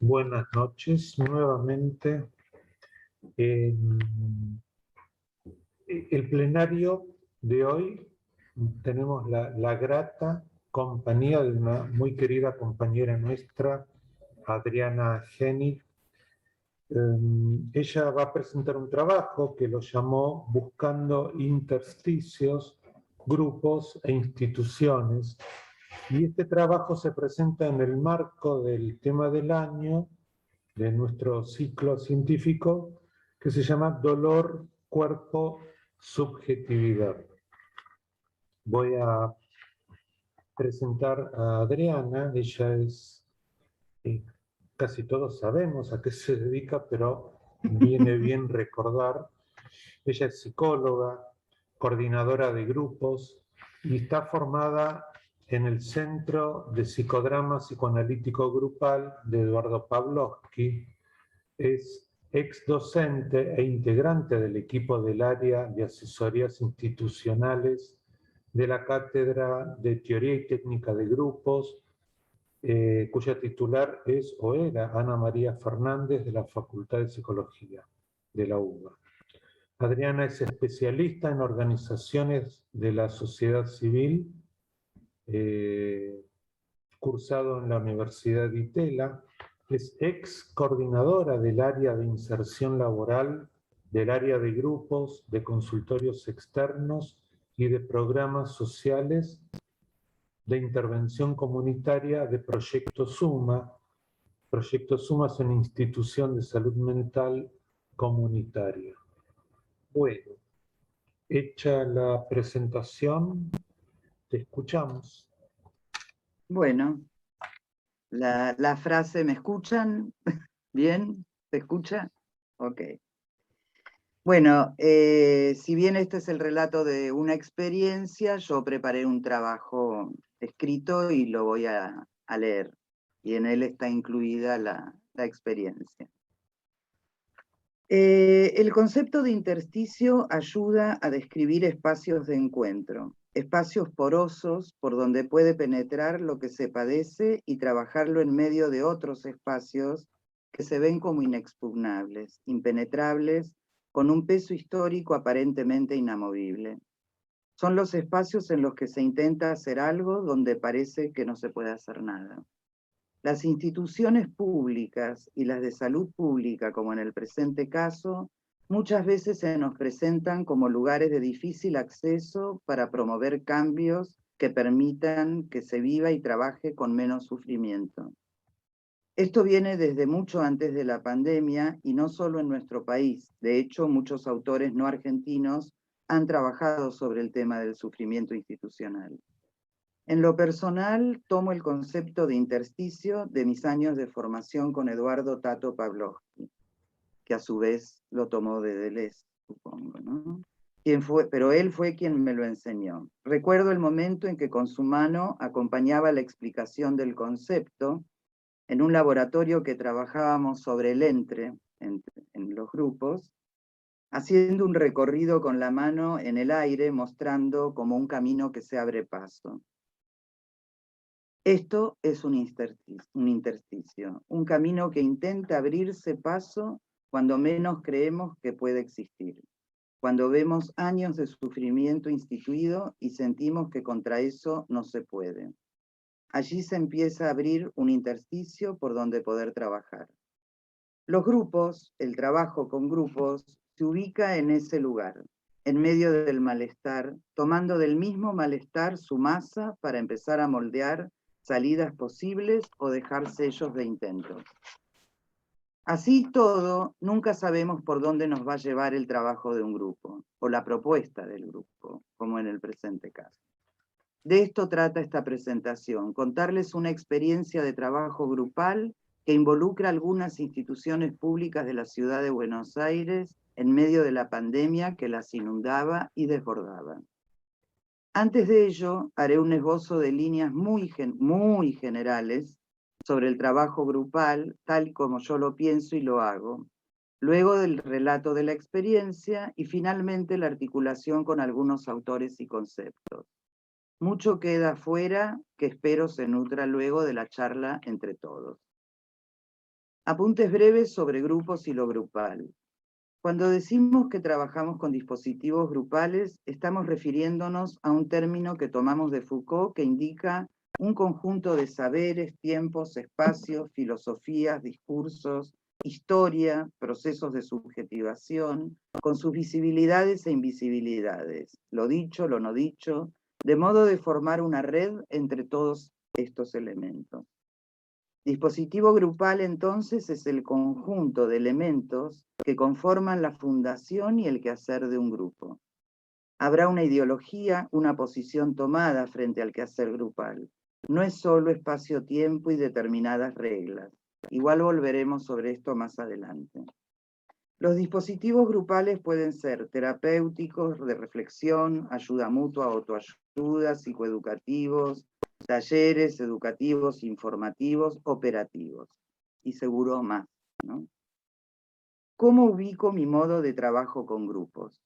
Buenas noches nuevamente. El plenario de hoy tenemos la grata compañía de una muy querida compañera nuestra, Adriana Geni. Ella va a presentar un trabajo que lo llamó Buscando intersticios, grupos e instituciones. Y este trabajo se presenta en el marco del tema del año de nuestro ciclo científico que se llama Dolor, Cuerpo, Subjetividad. Voy a presentar a Adriana. Ella es, casi todos sabemos a qué se dedica, pero viene bien recordar. Ella es psicóloga, coordinadora de grupos y está formada en el Centro de Psicodrama Psicoanalítico Grupal de Eduardo Pavlovsky. Es ex docente e integrante del equipo del área de asesorías institucionales de la Cátedra de Teoría y Técnica de Grupos, cuya titular es o era Ana María Fernández de la Facultad de Psicología de la UBA. Adriana es especialista en organizaciones de la sociedad civil, cursado en la Universidad de Itela. Es ex coordinadora del área de inserción laboral, del área de grupos, de consultorios externos y de programas sociales de intervención comunitaria de Proyecto Suma. Proyecto Suma es una institución de salud mental comunitaria. Bueno, hecha la presentación, te escuchamos. Bueno, la frase ¿me escuchan? ¿Bien? ¿Se escucha? Ok. Bueno, si bien este es el relato de una experiencia, yo preparé un trabajo escrito y lo voy a leer. Y en él está incluida la experiencia. El concepto de intersticio ayuda a describir espacios de encuentro, espacios porosos por donde puede penetrar lo que se padece y trabajarlo en medio de otros espacios que se ven como inexpugnables, impenetrables, con un peso histórico aparentemente inamovible. Son los espacios en los que se intenta hacer algo donde parece que no se puede hacer nada. Las instituciones públicas y las de salud pública, como en el presente caso, muchas veces se nos presentan como lugares de difícil acceso para promover cambios que permitan que se viva y trabaje con menos sufrimiento. Esto viene desde mucho antes de la pandemia y no solo en nuestro país. De hecho, muchos autores no argentinos han trabajado sobre el tema del sufrimiento institucional. En lo personal, tomo el concepto de intersticio de mis años de formación con Eduardo Tato Pavlovsky, que a su vez lo tomó de Deleuze, supongo, ¿no? Pero él fue quien me lo enseñó. Recuerdo el momento en que con su mano acompañaba la explicación del concepto en un laboratorio que trabajábamos sobre el en los grupos, haciendo un recorrido con la mano en el aire, mostrando como un camino que se abre paso. Esto es un intersticio, un camino que intenta abrirse paso cuando menos creemos que puede existir, cuando vemos años de sufrimiento instituido y sentimos que contra eso no se puede. Allí se empieza a abrir un intersticio por donde poder trabajar. Los grupos, el trabajo con grupos, se ubica en ese lugar, en medio del malestar, tomando del mismo malestar su masa para empezar a moldear salidas posibles o dejar sellos de intentos. Así todo, nunca sabemos por dónde nos va a llevar el trabajo de un grupo, o la propuesta del grupo, como en el presente caso. De esto trata esta presentación, contarles una experiencia de trabajo grupal que involucra algunas instituciones públicas de la ciudad de Buenos Aires en medio de la pandemia que las inundaba y desbordaba. Antes de ello, haré un esbozo de líneas muy generales sobre el trabajo grupal, tal y como yo lo pienso y lo hago. Luego del relato de la experiencia y finalmente la articulación con algunos autores y conceptos. Mucho queda afuera que espero se nutra luego de la charla entre todos. Apuntes breves sobre grupos y lo grupal. Cuando decimos que trabajamos con dispositivos grupales, estamos refiriéndonos a un término que tomamos de Foucault que indica un conjunto de saberes, tiempos, espacios, filosofías, discursos, historia, procesos de subjetivación, con sus visibilidades e invisibilidades, lo dicho, lo no dicho, de modo de formar una red entre todos estos elementos. Dispositivo grupal, entonces, es el conjunto de elementos que conforman la fundación y el quehacer de un grupo. Habrá una ideología, una posición tomada frente al quehacer grupal. No es solo espacio-tiempo y determinadas reglas. Igual volveremos sobre esto más adelante. Los dispositivos grupales pueden ser terapéuticos, de reflexión, ayuda mutua, autoayuda, psicoeducativos, talleres educativos, informativos, operativos. Y seguro más, ¿no? ¿Cómo ubico mi modo de trabajo con grupos?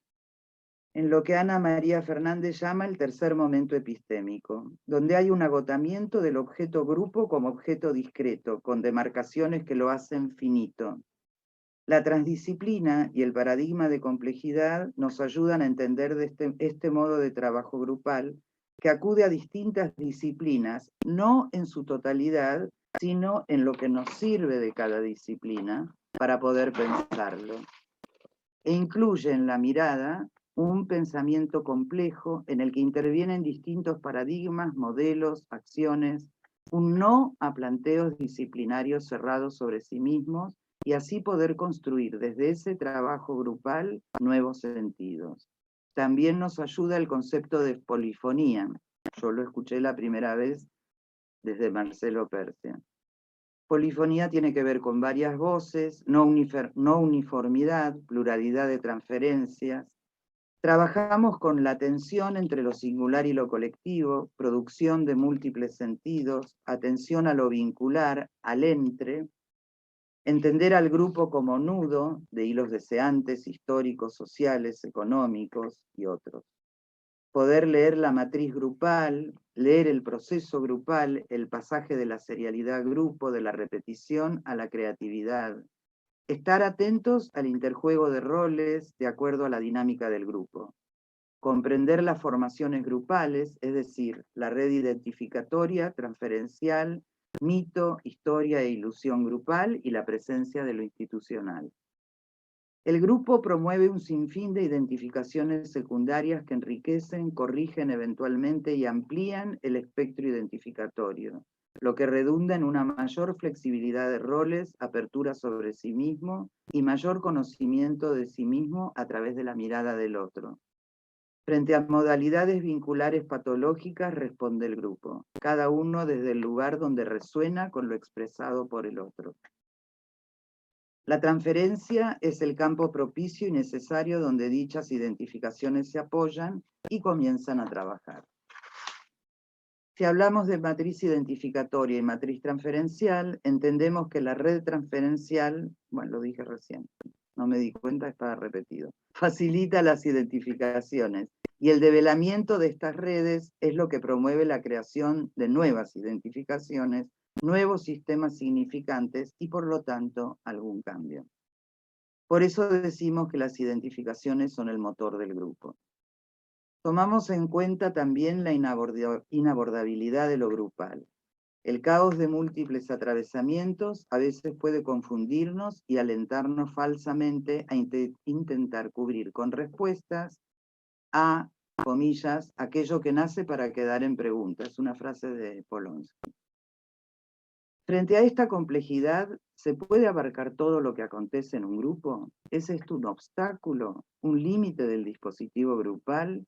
En lo que Ana María Fernández llama el tercer momento epistémico, donde hay un agotamiento del objeto grupo como objeto discreto, con demarcaciones que lo hacen finito. La transdisciplina y el paradigma de complejidad nos ayudan a entender este modo de trabajo grupal que acude a distintas disciplinas, no en su totalidad, sino en lo que nos sirve de cada disciplina para poder pensarlo. E incluye en la mirada un pensamiento complejo en el que intervienen distintos paradigmas, modelos, acciones, un no a planteos disciplinarios cerrados sobre sí mismos, y así poder construir desde ese trabajo grupal nuevos sentidos. También nos ayuda el concepto de polifonía. Yo lo escuché la primera vez desde Marcelo Persia. Polifonía tiene que ver con varias voces, no uniformidad, pluralidad de transferencias. Trabajamos con la tensión entre lo singular y lo colectivo, producción de múltiples sentidos, atención a lo vincular, al entre, entender al grupo como nudo de hilos deseantes, históricos, sociales, económicos y otros. Poder leer la matriz grupal, leer el proceso grupal, el pasaje de la serialidad grupo, de la repetición a la creatividad. Estar atentos al interjuego de roles de acuerdo a la dinámica del grupo. Comprender las formaciones grupales, es decir, la red identificatoria, transferencial, mito, historia e ilusión grupal y la presencia de lo institucional. El grupo promueve un sinfín de identificaciones secundarias que enriquecen, corrigen eventualmente y amplían el espectro identificatorio, lo que redunda en una mayor flexibilidad de roles, apertura sobre sí mismo y mayor conocimiento de sí mismo a través de la mirada del otro. Frente a modalidades vinculares patológicas responde el grupo, cada uno desde el lugar donde resuena con lo expresado por el otro. La transferencia es el campo propicio y necesario donde dichas identificaciones se apoyan y comienzan a trabajar. Si hablamos de matriz identificatoria y matriz transferencial, entendemos que la red transferencial, bueno, lo dije recién, no me di cuenta, estaba repetido, facilita las identificaciones y el develamiento de estas redes es lo que promueve la creación de nuevas identificaciones, nuevos sistemas significantes y por lo tanto algún cambio. Por eso decimos que las identificaciones son el motor del grupo. Tomamos en cuenta también la inabordabilidad de lo grupal. El caos de múltiples atravesamientos a veces puede confundirnos y alentarnos falsamente a intentar cubrir con respuestas a, comillas, aquello que nace para quedar en pregunta. Es una frase de Polonsky. Frente a esta complejidad, ¿se puede abarcar todo lo que acontece en un grupo? ¿Es esto un obstáculo, un límite del dispositivo grupal?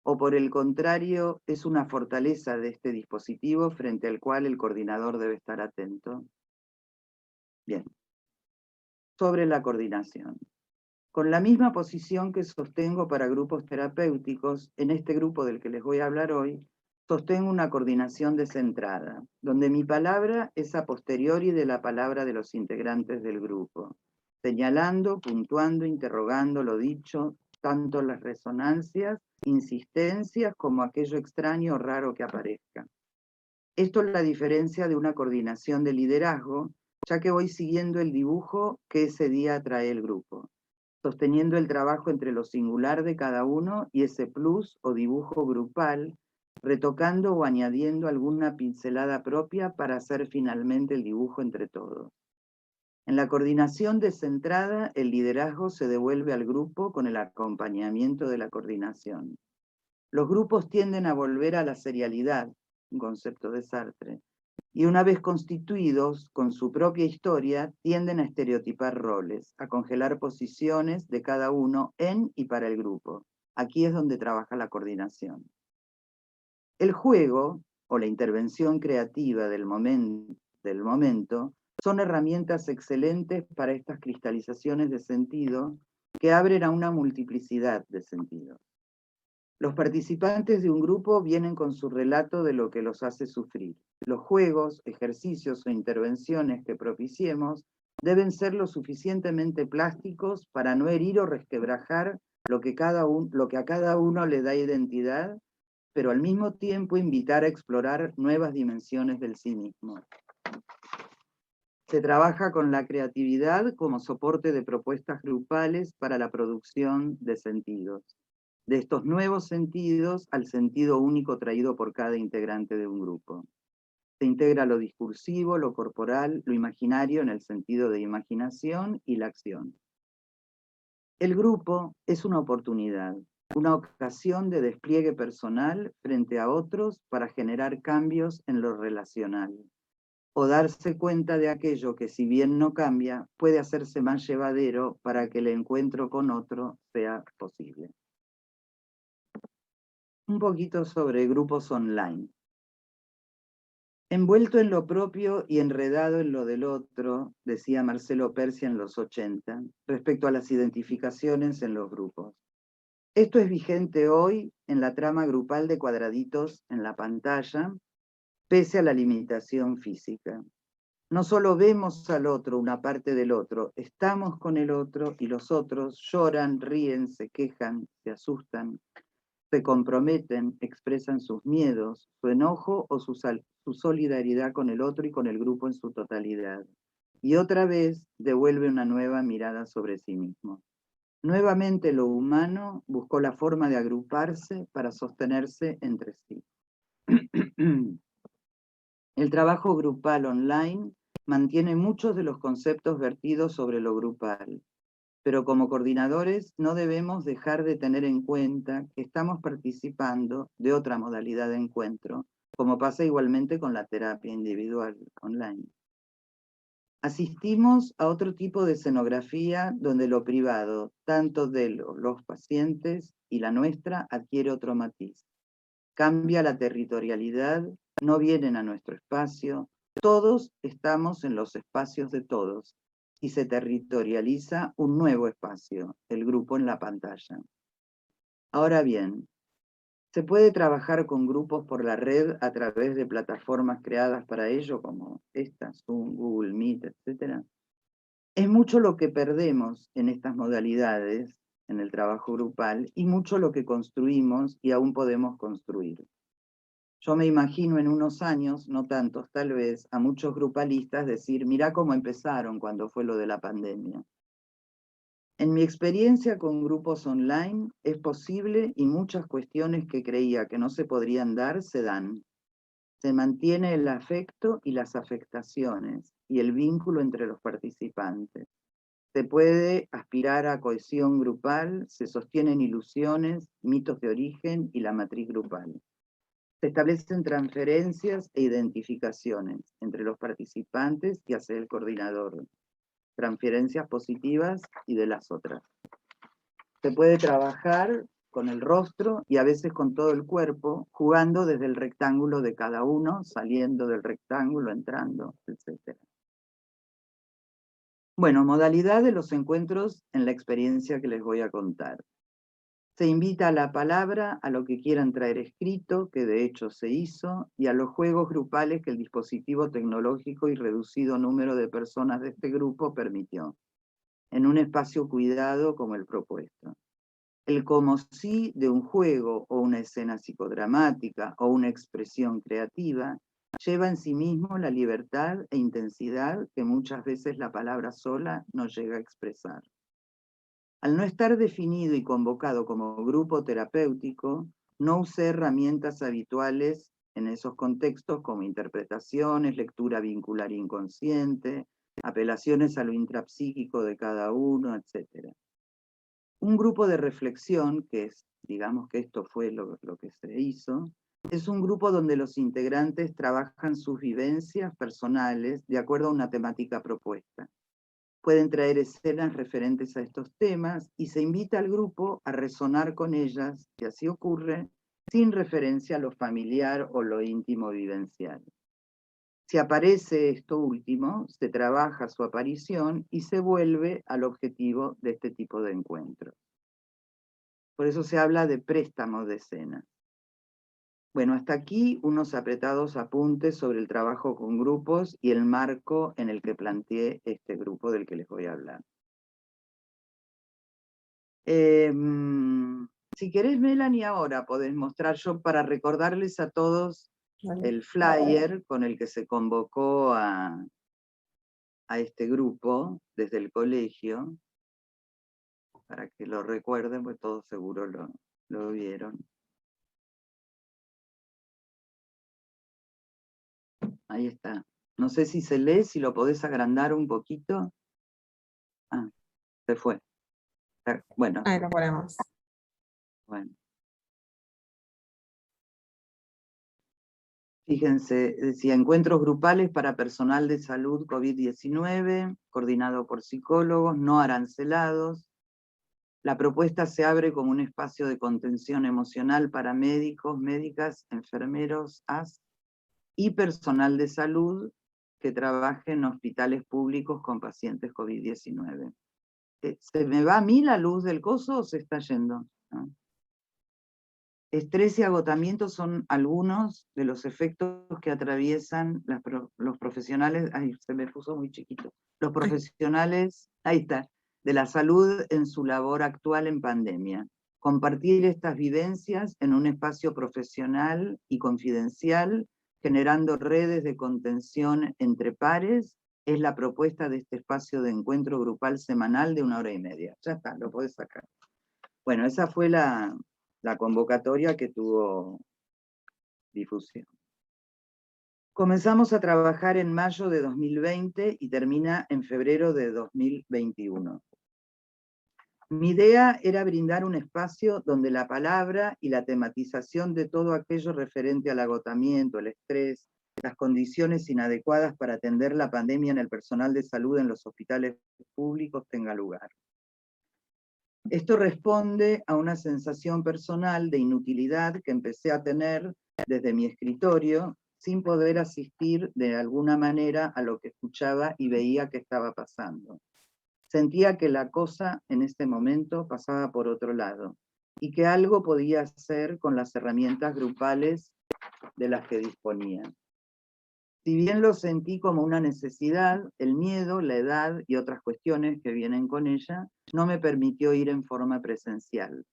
¿O por el contrario, es una fortaleza de este dispositivo frente al cual el coordinador debe estar atento? Bien. Sobre la coordinación. Con la misma posición que sostengo para grupos terapéuticos, en este grupo del que les voy a hablar hoy, sostengo una coordinación descentrada, donde mi palabra es a posteriori de la palabra de los integrantes del grupo, señalando, puntuando, interrogando lo dicho, tanto las resonancias, insistencias, como aquello extraño o raro que aparezca. Esto es la diferencia de una coordinación de liderazgo, ya que voy siguiendo el dibujo que ese día trae el grupo, sosteniendo el trabajo entre lo singular de cada uno y ese plus o dibujo grupal, retocando o añadiendo alguna pincelada propia para hacer finalmente el dibujo entre todos. En la coordinación descentrada, el liderazgo se devuelve al grupo con el acompañamiento de la coordinación. Los grupos tienden a volver a la serialidad, un concepto de Sartre, y una vez constituidos con su propia historia, tienden a estereotipar roles, a congelar posiciones de cada uno en y para el grupo. Aquí es donde trabaja la coordinación. El juego, o la intervención creativa del momento, son herramientas excelentes para estas cristalizaciones de sentido que abren a una multiplicidad de sentidos. Los participantes de un grupo vienen con su relato de lo que los hace sufrir. Los juegos, ejercicios o intervenciones que propiciemos deben ser lo suficientemente plásticos para no herir o resquebrajar lo que a cada uno le da identidad, pero al mismo tiempo invitar a explorar nuevas dimensiones del sí mismo. Se trabaja con la creatividad como soporte de propuestas grupales para la producción de sentidos. De estos nuevos sentidos al sentido único traído por cada integrante de un grupo. Se integra lo discursivo, lo corporal, lo imaginario en el sentido de imaginación y la acción. El grupo es una oportunidad, una ocasión de despliegue personal frente a otros para generar cambios en lo relacional, o darse cuenta de aquello que, si bien no cambia, puede hacerse más llevadero para que el encuentro con otro sea posible. Un poquito sobre grupos online. Envuelto en lo propio y enredado en lo del otro, decía Marcelo Persia en los 80, respecto a las identificaciones en los grupos. Esto es vigente hoy en la trama grupal de cuadraditos en la pantalla, pese a la limitación física. No solo vemos al otro, una parte del otro, estamos con el otro y los otros lloran, ríen, se quejan, se asustan, se comprometen, expresan sus miedos, su enojo o su solidaridad con el otro y con el grupo en su totalidad. Y otra vez devuelve una nueva mirada sobre sí mismo. Nuevamente lo humano buscó la forma de agruparse para sostenerse entre sí. El trabajo grupal online mantiene muchos de los conceptos vertidos sobre lo grupal, pero como coordinadores no debemos dejar de tener en cuenta que estamos participando de otra modalidad de encuentro, como pasa igualmente con la terapia individual online. Asistimos a otro tipo de escenografía donde lo privado, tanto de los pacientes y la nuestra, adquiere otro matiz. Cambia la territorialidad, no vienen a nuestro espacio, todos estamos en los espacios de todos, y se territorializa un nuevo espacio, el grupo en la pantalla. Ahora bien, ¿se puede trabajar con grupos por la red a través de plataformas creadas para ello, como esta, Zoom, Google Meet, etc.? Es mucho lo que perdemos en estas modalidades, en el trabajo grupal, y mucho lo que construimos y aún podemos construir. Yo me imagino en unos años, no tantos tal vez, a muchos grupalistas decir, mirá cómo empezaron cuando fue lo de la pandemia. En mi experiencia con grupos online es posible y muchas cuestiones que creía que no se podrían dar, se dan. Se mantiene el afecto y las afectaciones y el vínculo entre los participantes. Se puede aspirar a cohesión grupal, se sostienen ilusiones, mitos de origen y la matriz grupal. Se establecen transferencias e identificaciones entre los participantes y hacia el coordinador. Transferencias positivas y de las otras. Se puede trabajar con el rostro y a veces con todo el cuerpo, jugando desde el rectángulo de cada uno, saliendo del rectángulo, entrando, etc. Bueno, modalidad de los encuentros en la experiencia que les voy a contar. Se invita a la palabra, a lo que quieran traer escrito, que de hecho se hizo, y a los juegos grupales que el dispositivo tecnológico y reducido número de personas de este grupo permitió, en un espacio cuidado como el propuesto. El como sí de un juego o una escena psicodramática o una expresión creativa lleva en sí mismo la libertad e intensidad que muchas veces la palabra sola no llega a expresar. Al no estar definido y convocado como grupo terapéutico, no usé herramientas habituales en esos contextos como interpretaciones, lectura vincular inconsciente, apelaciones a lo intrapsíquico de cada uno, etc. Un grupo de reflexión, que es, digamos que esto fue lo que se hizo, es un grupo donde los integrantes trabajan sus vivencias personales de acuerdo a una temática propuesta. Pueden traer escenas referentes a estos temas y se invita al grupo a resonar con ellas, si así ocurre, sin referencia a lo familiar o lo íntimo vivencial. Si aparece esto último, se trabaja su aparición y se vuelve al objetivo de este tipo de encuentros. Por eso se habla de préstamos de escenas. Bueno, hasta aquí unos apretados apuntes sobre el trabajo con grupos y el marco en el que planteé este grupo del que les voy a hablar. Si querés, Melanie, ahora podés mostrar yo para recordarles a todos el flyer con el que se convocó a este grupo desde el colegio, para que lo recuerden, pues todos seguro lo vieron. Ahí está. No sé si se lee, si lo podés agrandar un poquito. Ah, se fue. Bueno. Ahí lo ponemos. Bueno. Fíjense, decía encuentros grupales para personal de salud COVID-19, coordinado por psicólogos, no arancelados. La propuesta se abre como un espacio de contención emocional para médicos, médicas, enfermeros, AS y personal de salud que trabaje en hospitales públicos con pacientes COVID-19. ¿Se me va a mí la luz del coso o se está yendo? ¿No? Estrés y agotamiento son algunos de los efectos que atraviesan los profesionales, ay, se me puso muy chiquito, los profesionales, ahí está, de la salud en su labor actual en pandemia. Compartir estas vivencias en un espacio profesional y confidencial, generando redes de contención entre pares, es la propuesta de este espacio de encuentro grupal semanal de 1 hora y media. Ya está, lo podés sacar. Bueno, esa fue la convocatoria que tuvo difusión. Comenzamos a trabajar en mayo de 2020 y termina en febrero de 2021. Mi idea era brindar un espacio donde la palabra y la tematización de todo aquello referente al agotamiento, el estrés, las condiciones inadecuadas para atender la pandemia en el personal de salud en los hospitales públicos tenga lugar. Esto responde a una sensación personal de inutilidad que empecé a tener desde mi escritorio, sin poder asistir de alguna manera a lo que escuchaba y veía que estaba pasando. Sentía que la cosa en este momento pasaba por otro lado, y que algo podía hacer con las herramientas grupales de las que disponía. Si bien lo sentí como una necesidad, el miedo, la edad y otras cuestiones que vienen con ella no me permitió ir en forma presencial,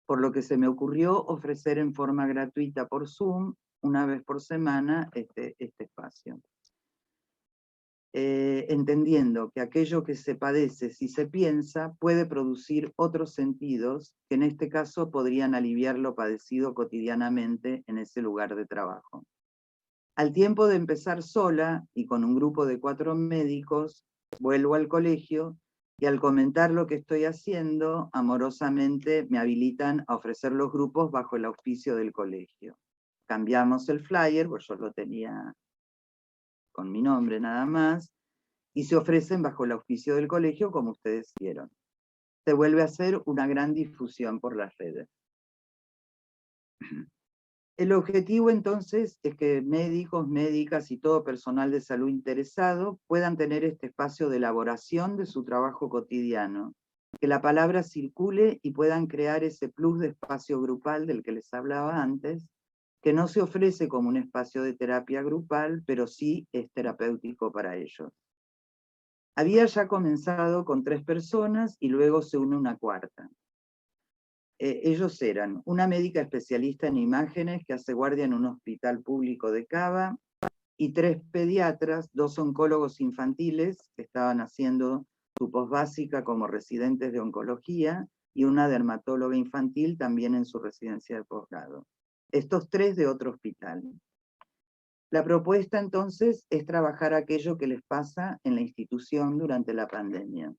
por lo que se me ocurrió ofrecer en forma gratuita por Zoom, una vez por semana, este espacio. Entendiendo que aquello que se padece, si se piensa, puede producir otros sentidos que en este caso podrían aliviar lo padecido cotidianamente en ese lugar de trabajo. Al tiempo de empezar sola y con un grupo de 4 médicos, vuelvo al colegio y al comentar lo que estoy haciendo, amorosamente me habilitan a ofrecer los grupos bajo el auspicio del colegio. Cambiamos el flyer, pues yo lo tenía con mi nombre nada más, y se ofrecen bajo el auspicio del colegio como ustedes vieron. Se vuelve a hacer una gran difusión por las redes. El objetivo entonces es que médicos, médicas y todo personal de salud interesado puedan tener este espacio de elaboración de su trabajo cotidiano, que la palabra circule y puedan crear ese plus de espacio grupal del que les hablaba antes, que no se ofrece como un espacio de terapia grupal, pero sí es terapéutico para ellos. Había ya comenzado con 3 personas y luego se une una cuarta. Ellos eran una médica especialista en imágenes que hace guardia en un hospital público de Cava, y 3 pediatras, 2 oncólogos infantiles que estaban haciendo su posbásica como residentes de oncología, y una dermatóloga infantil también en su residencia de posgrado. Estos 3 de otro hospital. La propuesta entonces es trabajar aquello que les pasa en la institución durante la pandemia.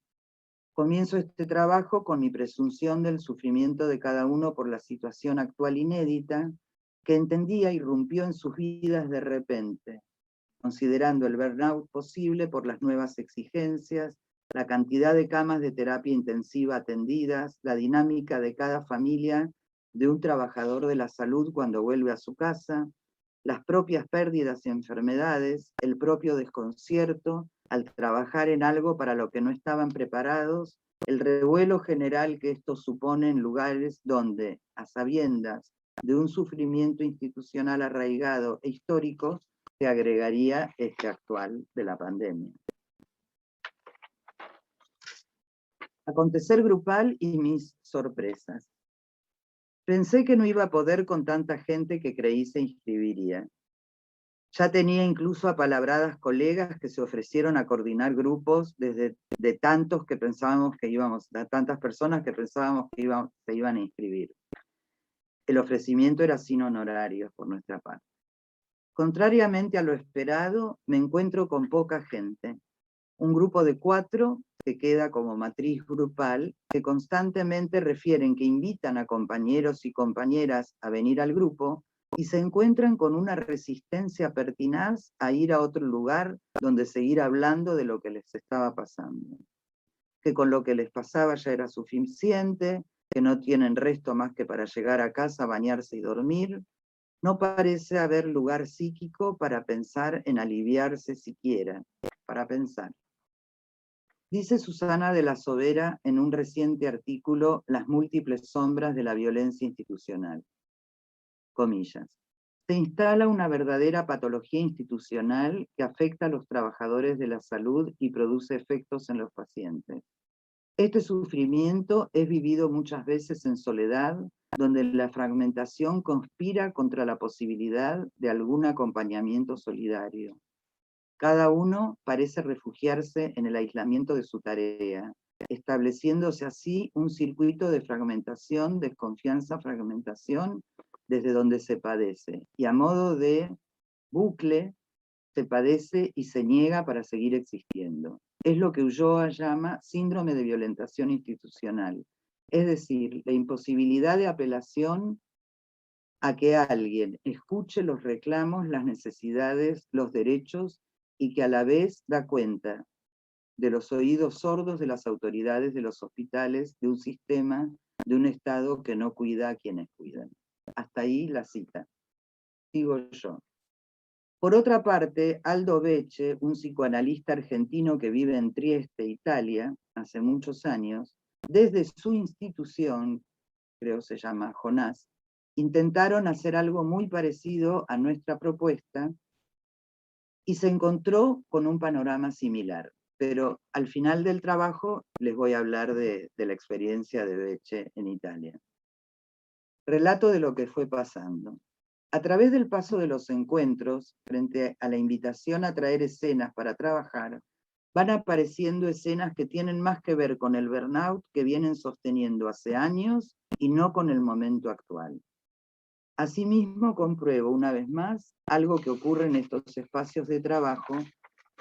Comienzo este trabajo con mi presunción del sufrimiento de cada uno por la situación actual inédita, que entendía irrumpió en sus vidas de repente, considerando el burnout posible por las nuevas exigencias, la cantidad de camas de terapia intensiva atendidas, la dinámica de cada familia de un trabajador de la salud cuando vuelve a su casa, las propias pérdidas y enfermedades, el propio desconcierto al trabajar en algo para lo que no estaban preparados, el revuelo general que esto supone en lugares donde, a sabiendas de un sufrimiento institucional arraigado e histórico, se agregaría este actual de la pandemia. Acontecer grupal y mis sorpresas. Pensé que no iba a poder con tanta gente que creí se inscribiría. Ya tenía incluso apalabradas colegas que se ofrecieron a coordinar grupos de tantas personas que pensábamos que se iban a inscribir. El ofrecimiento era sin honorarios por nuestra parte. Contrariamente a lo esperado, me encuentro con poca gente. Un grupo de 4 que queda como matriz grupal, que constantemente refieren que invitan a compañeros y compañeras a venir al grupo y se encuentran con una resistencia pertinaz a ir a otro lugar donde seguir hablando de lo que les estaba pasando. Que con lo que les pasaba ya era suficiente, que no tienen resto más que para llegar a casa, bañarse y dormir. No parece haber lugar psíquico para pensar en aliviarse siquiera, para pensar. Dice Susana de la Sobera en un reciente artículo Las múltiples sombras de la violencia institucional. Comillas. Se instala una verdadera patología institucional que afecta a los trabajadores de la salud y produce efectos en los pacientes. Este sufrimiento es vivido muchas veces en soledad, donde la fragmentación conspira contra la posibilidad de algún acompañamiento solidario. Cada uno parece refugiarse en el aislamiento de su tarea, estableciéndose así un circuito de fragmentación, desconfianza, fragmentación, desde donde se padece. Y a modo de bucle, se padece y se niega para seguir existiendo. Es lo que Ulloa llama síndrome de violentación institucional, es decir, la imposibilidad de apelación a que alguien escuche los reclamos, las necesidades, los derechos, y que a la vez da cuenta de los oídos sordos de las autoridades, de los hospitales, de un sistema, de un Estado que no cuida a quienes cuidan. Hasta ahí la cita. Sigo yo. Por otra parte, Aldo Becce, un psicoanalista argentino que vive en Trieste, Italia, hace muchos años, desde su institución, creo se llama Jonás, intentaron hacer algo muy parecido a nuestra propuesta y se encontró con un panorama similar. Pero al final del trabajo les voy a hablar de la experiencia de Becce en Italia. Relato de lo que fue pasando. A través del paso de los encuentros, frente a la invitación a traer escenas para trabajar, van apareciendo escenas que tienen más que ver con el burnout que vienen sosteniendo hace años y no con el momento actual. Asimismo, compruebo una vez más algo que ocurre en estos espacios de trabajo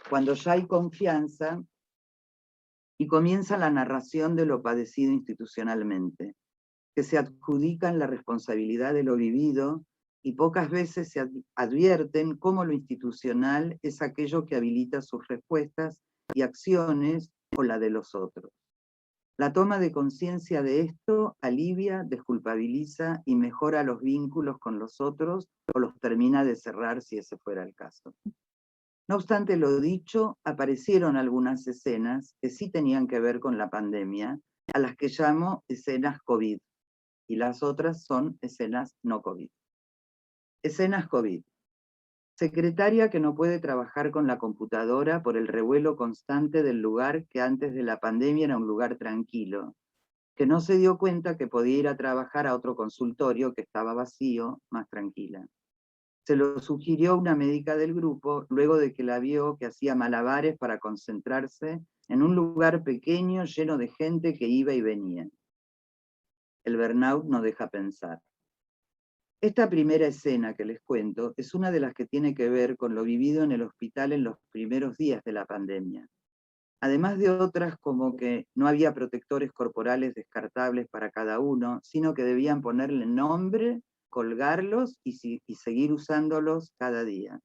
cuando ya hay confianza y comienza la narración de lo padecido institucionalmente, que se adjudican la responsabilidad de lo vivido y pocas veces se advierten cómo lo institucional es aquello que habilita sus respuestas y acciones o la de los otros. La toma de conciencia de esto alivia, desculpabiliza y mejora los vínculos con los otros o los termina de cerrar si ese fuera el caso. No obstante lo dicho, aparecieron algunas escenas que sí tenían que ver con la pandemia, a las que llamo escenas COVID, y las otras son escenas no COVID. Escenas COVID. Secretaria que no puede trabajar con la computadora por el revuelo constante del lugar que antes de la pandemia era un lugar tranquilo, que no se dio cuenta que podía ir a trabajar a otro consultorio que estaba vacío, más tranquila. Se lo sugirió una médica del grupo, luego de que la vio que hacía malabares para concentrarse en un lugar pequeño lleno de gente que iba y venía. El burnout no deja pensar. Esta primera escena que les cuento es una de las que tiene que ver con lo vivido en el hospital en los primeros días de la pandemia. Además de otras como que no había protectores corporales descartables para cada uno, sino que debían ponerle nombre, colgarlos y seguir usándolos cada día.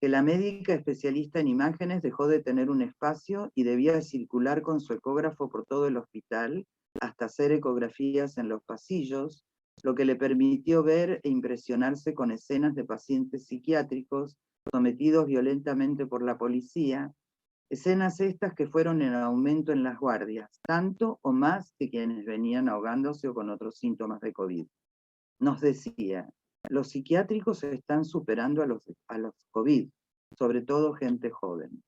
Que la médica especialista en imágenes dejó de tener un espacio y debía circular con su ecógrafo por todo el hospital, hasta hacer ecografías en los pasillos, lo que le permitió ver e impresionarse con escenas de pacientes psiquiátricos sometidos violentamente por la policía, escenas estas que fueron en aumento en las guardias, tanto o más que quienes venían ahogándose o con otros síntomas de COVID. Nos decía, los psiquiátricos están superando a los COVID, sobre todo gente joven.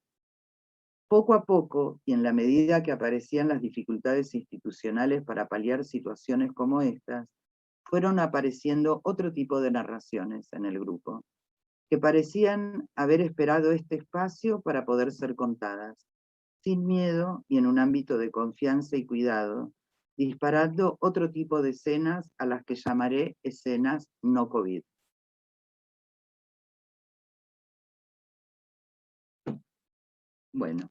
Poco a poco, y en la medida que aparecían las dificultades institucionales para paliar situaciones como estas, fueron apareciendo otro tipo de narraciones en el grupo, que parecían haber esperado este espacio para poder ser contadas, sin miedo y en un ámbito de confianza y cuidado, disparando otro tipo de escenas a las que llamaré escenas no COVID. Bueno,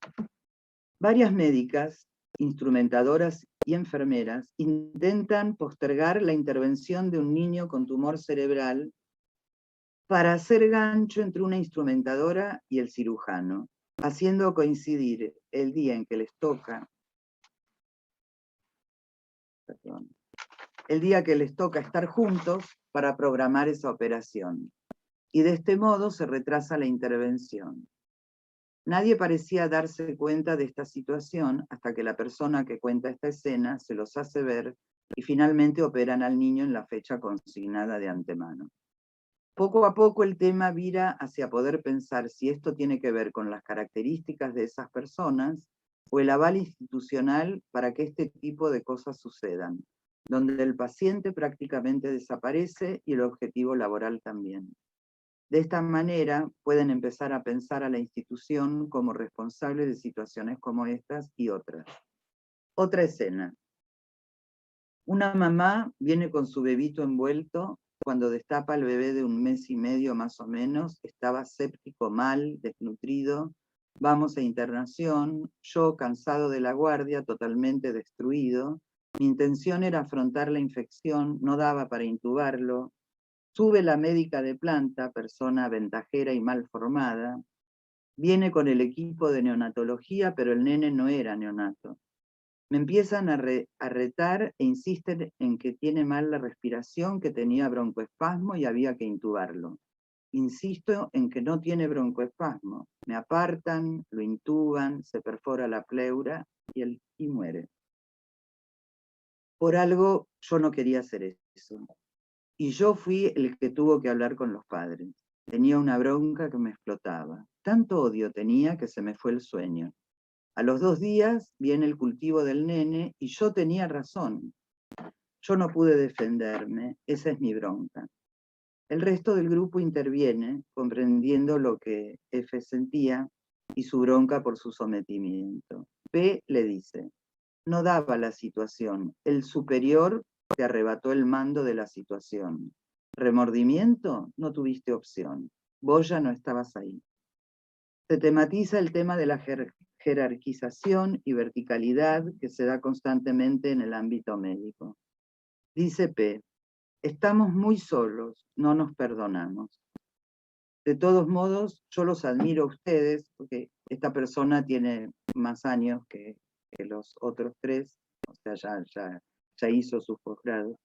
varias médicas, instrumentadoras y enfermeras intentan postergar la intervención de un niño con tumor cerebral para hacer gancho entre una instrumentadora y el cirujano, haciendo coincidir el día en que les toca, el día que les toca estar juntos para programar esa operación. Y de este modo se retrasa la intervención. Nadie parecía darse cuenta de esta situación hasta que la persona que cuenta esta escena se los hace ver y finalmente operan al niño en la fecha consignada de antemano. Poco a poco el tema vira hacia poder pensar si esto tiene que ver con las características de esas personas o el aval institucional para que este tipo de cosas sucedan, donde el paciente prácticamente desaparece y el objetivo laboral también. De esta manera pueden empezar a pensar a la institución como responsable de situaciones como estas y otras. Otra escena. Una mamá viene con su bebito envuelto. Cuando destapa al bebé de 1 mes y medio más o menos, estaba séptico, mal, desnutrido. Vamos a internación, yo cansado de la guardia, totalmente destruido. Mi intención era afrontar la infección, no daba para intubarlo. Sube la médica de planta, persona aventajera y mal formada. Viene con el equipo de neonatología, pero el nene no era neonato. Me empiezan a retar e insisten en que tiene mal la respiración, que tenía broncoespasmo y había que intubarlo. Insisto en que no tiene broncoespasmo. Me apartan, lo intuban, se perfora la pleura y muere. Por algo yo no quería hacer eso. Y yo fui el que tuvo que hablar con los padres. Tenía una bronca que me explotaba. Tanto odio tenía que se me fue el sueño. A los 2 días viene el cultivo del nene y yo tenía razón. Yo no pude defenderme, esa es mi bronca. El resto del grupo interviene, comprendiendo lo que F sentía y su bronca por su sometimiento. P le dice, no daba la situación, el superior te arrebató el mando de la situación. ¿Remordimiento? No tuviste opción. Vos ya no estabas ahí. Se tematiza el tema de la jerarquización y verticalidad que se da constantemente en el ámbito médico. Dice P, estamos muy solos, no nos perdonamos. De todos modos, yo los admiro a ustedes, porque esta persona tiene más años que los otros 3, o sea, ya hizo su posgrado.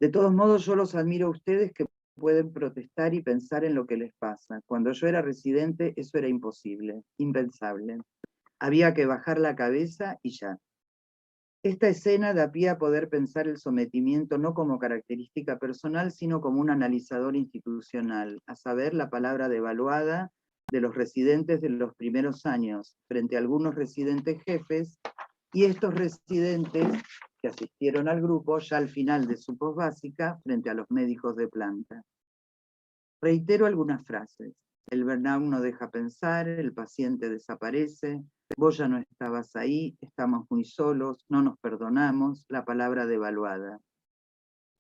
De todos modos, yo los admiro a ustedes que pueden protestar y pensar en lo que les pasa. Cuando yo era residente, eso era imposible, impensable. Había que bajar la cabeza y ya. Esta escena da pie a poder pensar el sometimiento no como característica personal, sino como un analizador institucional, a saber, la palabra devaluada de los residentes de los primeros años, frente a algunos residentes jefes, y estos residentes que asistieron al grupo ya al final de su posbásica, frente a los médicos de planta. Reitero algunas frases. El burnout no deja pensar, el paciente desaparece, vos ya no estabas ahí, estamos muy solos, no nos perdonamos, la palabra devaluada.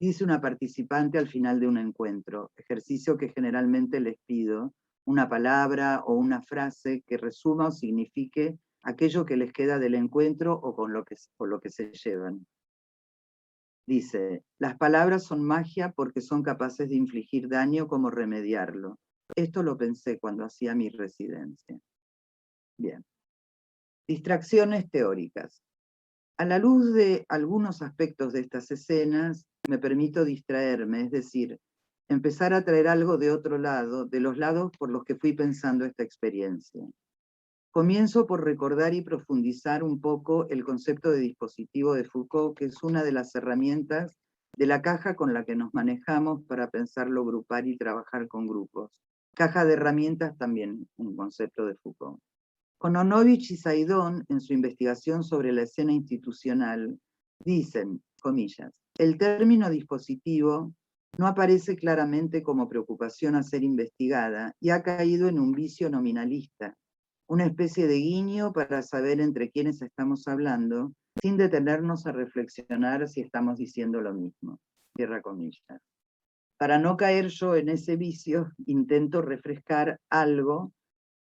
Dice una participante al final de un encuentro, ejercicio que generalmente les pido, una palabra o una frase que resuma o signifique aquello que les queda del encuentro o con lo que se llevan. Dice, las palabras son magia porque son capaces de infligir daño como remediarlo. Esto lo pensé cuando hacía mi residencia. Bien. Distracciones teóricas. A la luz de algunos aspectos de estas escenas, me permito distraerme, es decir, empezar a traer algo de otro lado, de los lados por los que fui pensando esta experiencia. Comienzo por recordar y profundizar un poco el concepto de dispositivo de Foucault, que es una de las herramientas de la caja con la que nos manejamos para pensarlo grupal y trabajar con grupos. Caja de herramientas también, un concepto de Foucault. Kononovich y Saidon, en su investigación sobre la escena institucional, dicen, comillas, el término dispositivo no aparece claramente como preocupación a ser investigada y ha caído en un vicio nominalista, una especie de guiño para saber entre quiénes estamos hablando, sin detenernos a reflexionar si estamos diciendo lo mismo. Cierra comillas. Para no caer yo en ese vicio, intento refrescar algo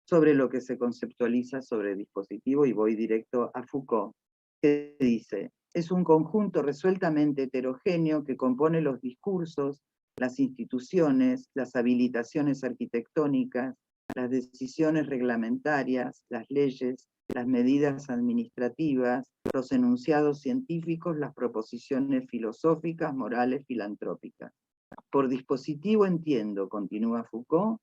sobre lo que se conceptualiza sobre dispositivo y voy directo a Foucault, que dice, es un conjunto resueltamente heterogéneo que compone los discursos, las instituciones, las habilitaciones arquitectónicas, las decisiones reglamentarias, las leyes, las medidas administrativas, los enunciados científicos, las proposiciones filosóficas, morales, filantrópicas. Por dispositivo entiendo, continúa Foucault,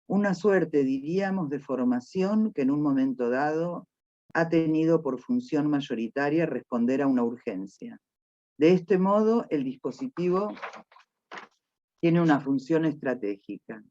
una suerte, diríamos, de formación que en un momento dado ha tenido por función mayoritaria responder a una urgencia. De este modo, el dispositivo tiene una función estratégica.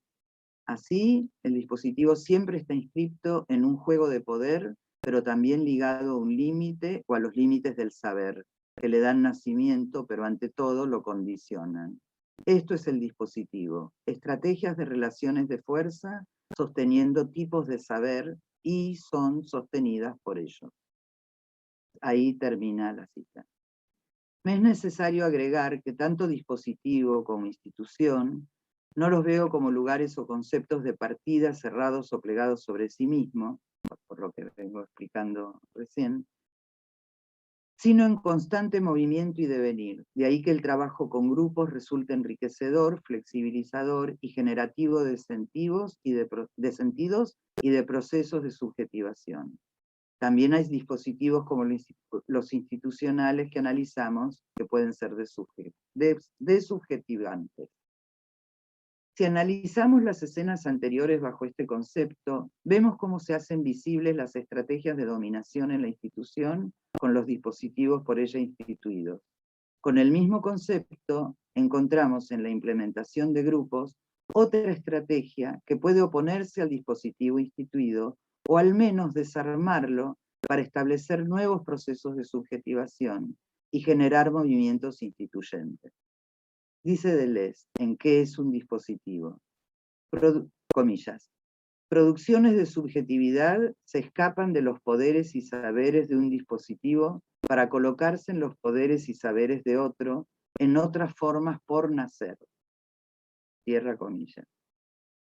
Así, el dispositivo siempre está inscripto en un juego de poder, pero también ligado a un límite o a los límites del saber, que le dan nacimiento, pero ante todo lo condicionan. Esto es el dispositivo, estrategias de relaciones de fuerza sosteniendo tipos de saber y son sostenidas por ellos. Ahí termina la cita. Me es necesario agregar que tanto dispositivo como institución no los veo como lugares o conceptos de partida cerrados o plegados sobre sí mismos, por lo que vengo explicando recién, sino en constante movimiento y devenir. De ahí que el trabajo con grupos resulte enriquecedor, flexibilizador y generativo de sentidos y de procesos de subjetivación. También hay dispositivos como los institucionales que analizamos que pueden ser desubjetivantes. Si analizamos las escenas anteriores bajo este concepto, vemos cómo se hacen visibles las estrategias de dominación en la institución con los dispositivos por ella instituidos. Con el mismo concepto, encontramos en la implementación de grupos otra estrategia que puede oponerse al dispositivo instituido o al menos desarmarlo para establecer nuevos procesos de subjetivación y generar movimientos instituyentes. Dice Deleuze, ¿en qué es un dispositivo? Comillas. Producciones de subjetividad se escapan de los poderes y saberes de un dispositivo para colocarse en los poderes y saberes de otro, en otras formas por nacer. Cierra comillas.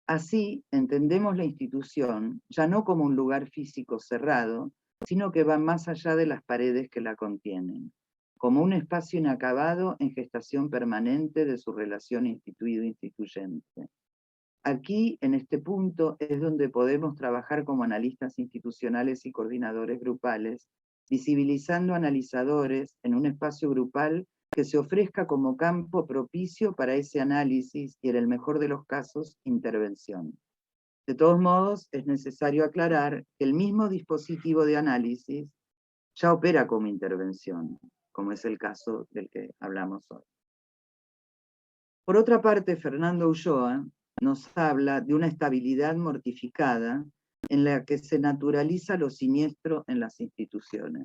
Así, entendemos la institución ya no como un lugar físico cerrado, sino que va más allá de las paredes que la contienen, como un espacio inacabado en gestación permanente de su relación instituido-instituyente. Aquí, en este punto, es donde podemos trabajar como analistas institucionales y coordinadores grupales, visibilizando analizadores en un espacio grupal que se ofrezca como campo propicio para ese análisis y, en el mejor de los casos, intervención. De todos modos, es necesario aclarar que el mismo dispositivo de análisis ya opera como intervención, como es el caso del que hablamos hoy. Por otra parte, Fernando Ulloa nos habla de una estabilidad mortificada en la que se naturaliza lo siniestro en las instituciones.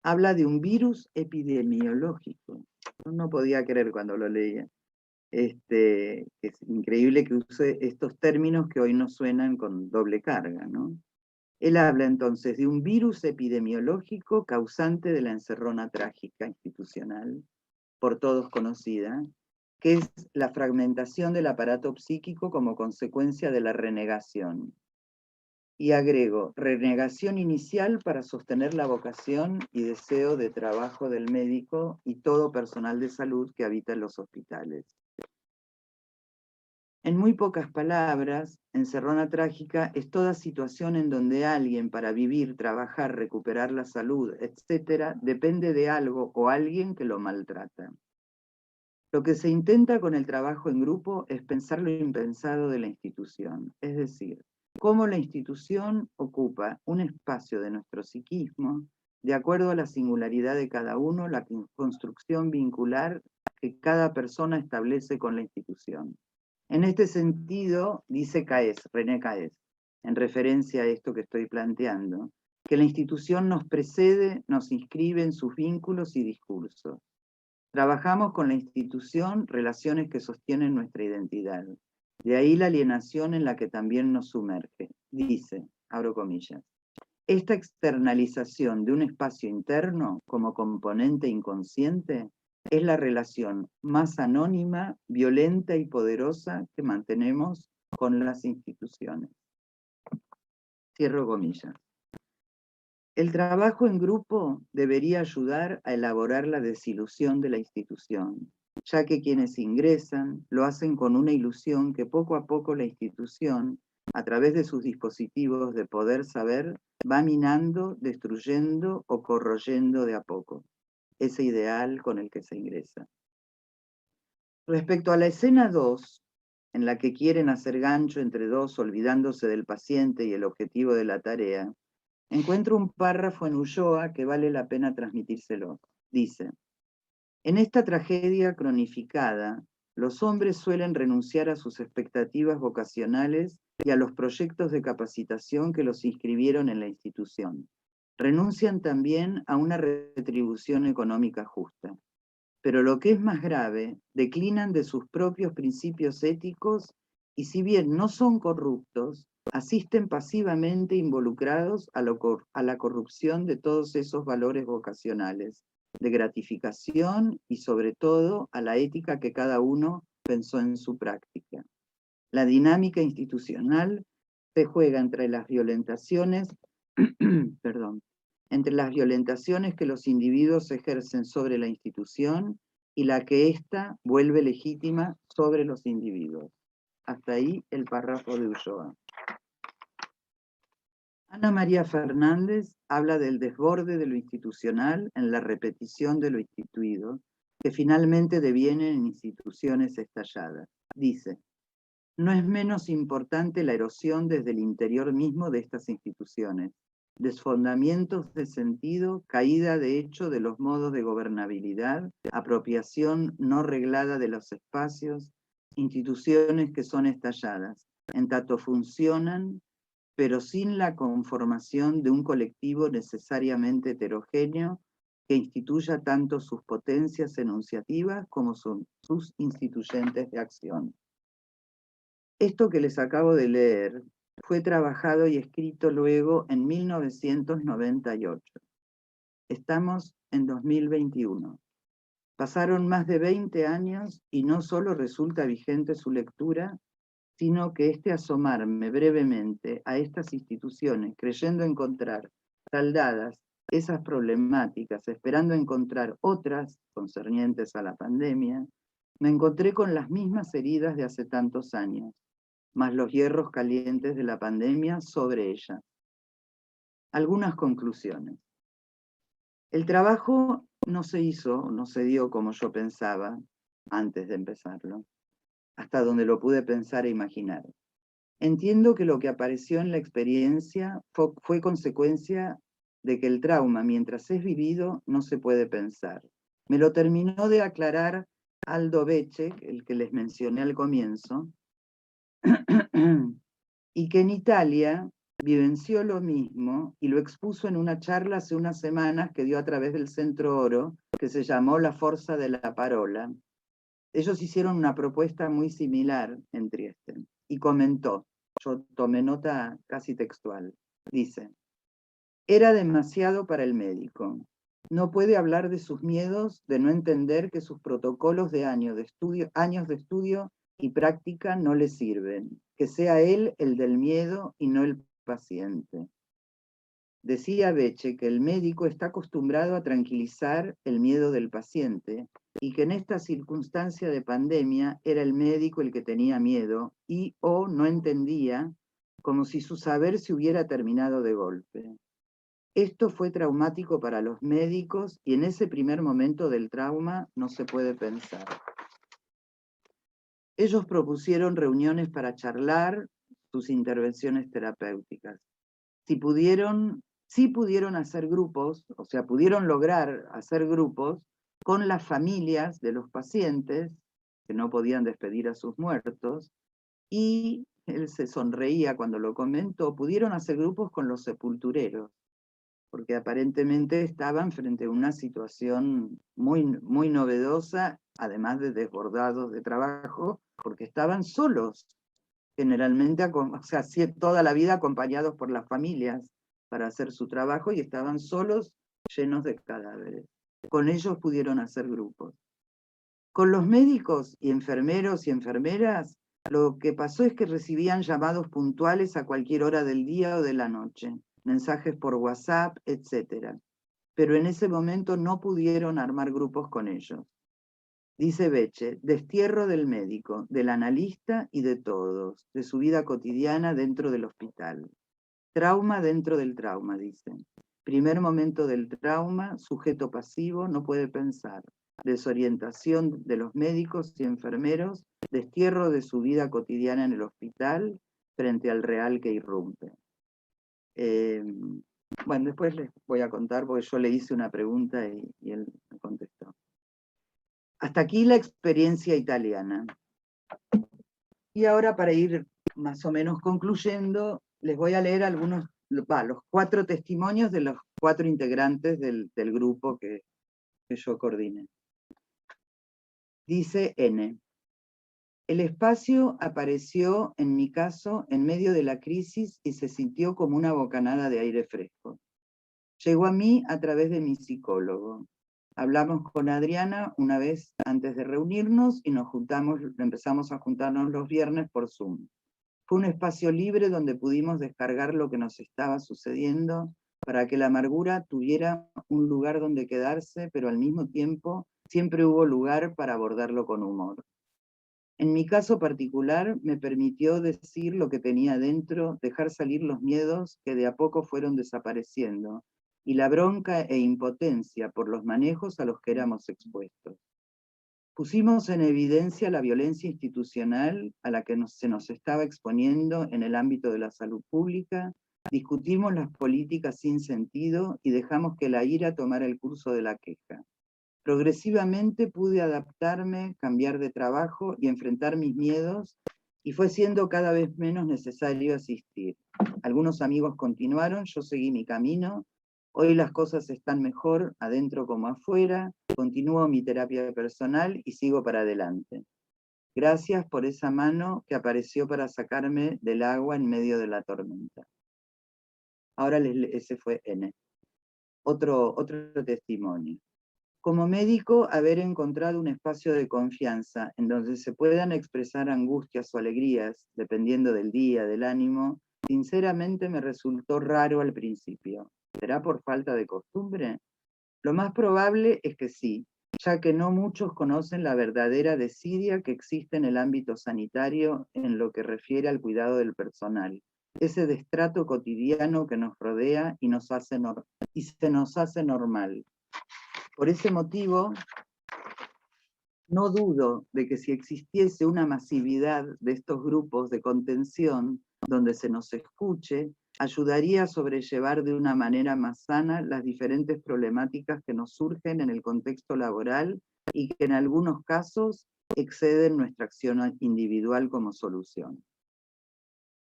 Habla de un virus epidemiológico. No podía creer cuando lo leía. Es increíble que use estos términos que hoy nos suenan con doble carga, ¿no? Él habla entonces de un virus epidemiológico causante de la encerrona trágica institucional, por todos conocida, que es la fragmentación del aparato psíquico como consecuencia de la renegación. Y agrego, renegación inicial para sostener la vocación y deseo de trabajo del médico y todo personal de salud que habita en los hospitales. En muy pocas palabras, encerrona trágica es toda situación en donde alguien para vivir, trabajar, recuperar la salud, etc., depende de algo o alguien que lo maltrata. Lo que se intenta con el trabajo en grupo es pensar lo impensado de la institución, es decir, cómo la institución ocupa un espacio de nuestro psiquismo, de acuerdo a la singularidad de cada uno, la construcción vincular que cada persona establece con la institución. En este sentido, dice René Caes, en referencia a esto que estoy planteando, que la institución nos precede, nos inscribe en sus vínculos y discursos. Trabajamos con la institución relaciones que sostienen nuestra identidad. De ahí la alienación en la que también nos sumerge. Dice, abro comillas, esta externalización de un espacio interno como componente inconsciente es la relación más anónima, violenta y poderosa que mantenemos con las instituciones. Cierro comillas. El trabajo en grupo debería ayudar a elaborar la desilusión de la institución, ya que quienes ingresan lo hacen con una ilusión que poco a poco la institución, a través de sus dispositivos de poder saber, va minando, destruyendo o corroyendo de a poco ese ideal con el que se ingresa. Respecto a la escena 2, en la que quieren hacer gancho entre dos olvidándose del paciente y el objetivo de la tarea, encuentro un párrafo en Ulloa que vale la pena transmitírselo. Dice, en esta tragedia cronificada, los hombres suelen renunciar a sus expectativas vocacionales y a los proyectos de capacitación que los inscribieron en la institución. Renuncian también a una retribución económica justa. Pero lo que es más grave, declinan de sus propios principios éticos y si bien no son corruptos, asisten pasivamente involucrados a la corrupción de todos esos valores vocacionales, de gratificación y sobre todo a la ética que cada uno pensó en su práctica. La dinámica institucional se juega entre las violentaciones, entre las violentaciones que los individuos ejercen sobre la institución y la que ésta vuelve legítima sobre los individuos. Hasta ahí el párrafo de Ulloa. Ana María Fernández habla del desborde de lo institucional en la repetición de lo instituido, que finalmente devienen en instituciones estalladas. Dice, no es menos importante la erosión desde el interior mismo de estas instituciones, desfondamientos de sentido, caída de hecho de los modos de gobernabilidad, apropiación no reglada de los espacios, instituciones que son estalladas, en tanto funcionan, pero sin la conformación de un colectivo necesariamente heterogéneo que instituya tanto sus potencias enunciativas como sus instituyentes de acción. Esto que les acabo de leer fue trabajado y escrito luego en 1998. Estamos en 2021. Pasaron más de 20 años y no solo resulta vigente su lectura, sino que asomarme brevemente a estas instituciones, creyendo encontrar saldadas esas problemáticas, esperando encontrar otras concernientes a la pandemia, me encontré con las mismas heridas de hace tantos años, más los hierros calientes de la pandemia sobre ella. Algunas conclusiones. El trabajo no se dio como yo pensaba antes de empezarlo, hasta donde lo pude pensar e imaginar. Entiendo que lo que apareció en la experiencia fue consecuencia de que el trauma, mientras es vivido, no se puede pensar. Me lo terminó de aclarar Aldo Becek, el que les mencioné al comienzo, y que en Italia vivenció lo mismo y lo expuso en una charla hace unas semanas que dio a través del Centro Oro, que se llamó La Forza de la Parola, ellos hicieron una propuesta muy similar en Trieste, y comentó, yo tomé nota casi textual, dice: era demasiado para el médico. No puede hablar de sus miedos, de no entender que sus protocolos de años de estudio y práctica no le sirven, que sea él el del miedo y no el paciente. Decía Becce que el médico está acostumbrado a tranquilizar el miedo del paciente y que en esta circunstancia de pandemia era el médico el que tenía miedo y o no entendía, como si su saber se hubiera terminado de golpe. Esto fue traumático para los médicos y en ese primer momento del trauma no se puede pensar. Ellos propusieron reuniones para charlar sus intervenciones terapéuticas. Sí pudieron hacer grupos, o sea, pudieron lograr hacer grupos con las familias de los pacientes que no podían despedir a sus muertos, y él se sonreía cuando lo comentó, pudieron hacer grupos con los sepultureros, porque aparentemente estaban frente a una situación muy, muy novedosa, además de desbordados de trabajo, porque estaban solos, generalmente, o sea, toda la vida acompañados por las familias para hacer su trabajo, y estaban solos, llenos de cadáveres. Con ellos pudieron hacer grupos. Con los médicos y enfermeros y enfermeras, lo que pasó es que recibían llamados puntuales a cualquier hora del día o de la noche, mensajes por WhatsApp, etc. Pero en ese momento no pudieron armar grupos con ellos. Dice Becce: destierro del médico, del analista y de todos, de su vida cotidiana dentro del hospital. Trauma dentro del trauma, dice. Primer momento del trauma, sujeto pasivo, no puede pensar. Desorientación de los médicos y enfermeros, destierro de su vida cotidiana en el hospital frente al real que irrumpe. Bueno, después les voy a contar porque yo le hice una pregunta y él me contestó. Hasta aquí la experiencia italiana. Y ahora, para ir más o menos concluyendo, les voy a leer los 4 testimonios de los 4 integrantes del grupo que yo coordiné. Dice N. El espacio apareció, en mi caso, en medio de la crisis y se sintió como una bocanada de aire fresco. Llegó a mí a través de mi psicólogo. Hablamos con Adriana una vez antes de reunirnos y empezamos a juntarnos los viernes por Zoom. Fue un espacio libre donde pudimos descargar lo que nos estaba sucediendo para que la amargura tuviera un lugar donde quedarse, pero al mismo tiempo siempre hubo lugar para abordarlo con humor. En mi caso particular me permitió decir lo que tenía dentro, dejar salir los miedos que de a poco fueron desapareciendo, y la bronca e impotencia por los manejos a los que éramos expuestos. Pusimos en evidencia la violencia institucional a la que se nos estaba exponiendo en el ámbito de la salud pública, discutimos las políticas sin sentido y dejamos que la ira tomara el curso de la queja. Progresivamente pude adaptarme, cambiar de trabajo y enfrentar mis miedos, y fue siendo cada vez menos necesario asistir. Algunos amigos continuaron, yo seguí mi camino. Hoy las cosas están mejor, adentro como afuera, continúo mi terapia personal y sigo para adelante. Gracias por esa mano que apareció para sacarme del agua en medio de la tormenta. Ahora ese fue N. Otro testimonio. Como médico, haber encontrado un espacio de confianza en donde se puedan expresar angustias o alegrías, dependiendo del día, del ánimo, sinceramente me resultó raro al principio. ¿Será por falta de costumbre? Lo más probable es que sí, ya que no muchos conocen la verdadera desidia que existe en el ámbito sanitario en lo que refiere al cuidado del personal, ese destrato cotidiano que nos rodea y se nos hace normal. Por ese motivo, no dudo de que si existiese una masividad de estos grupos de contención donde se nos escuche, ayudaría a sobrellevar de una manera más sana las diferentes problemáticas que nos surgen en el contexto laboral y que en algunos casos exceden nuestra acción individual como solución.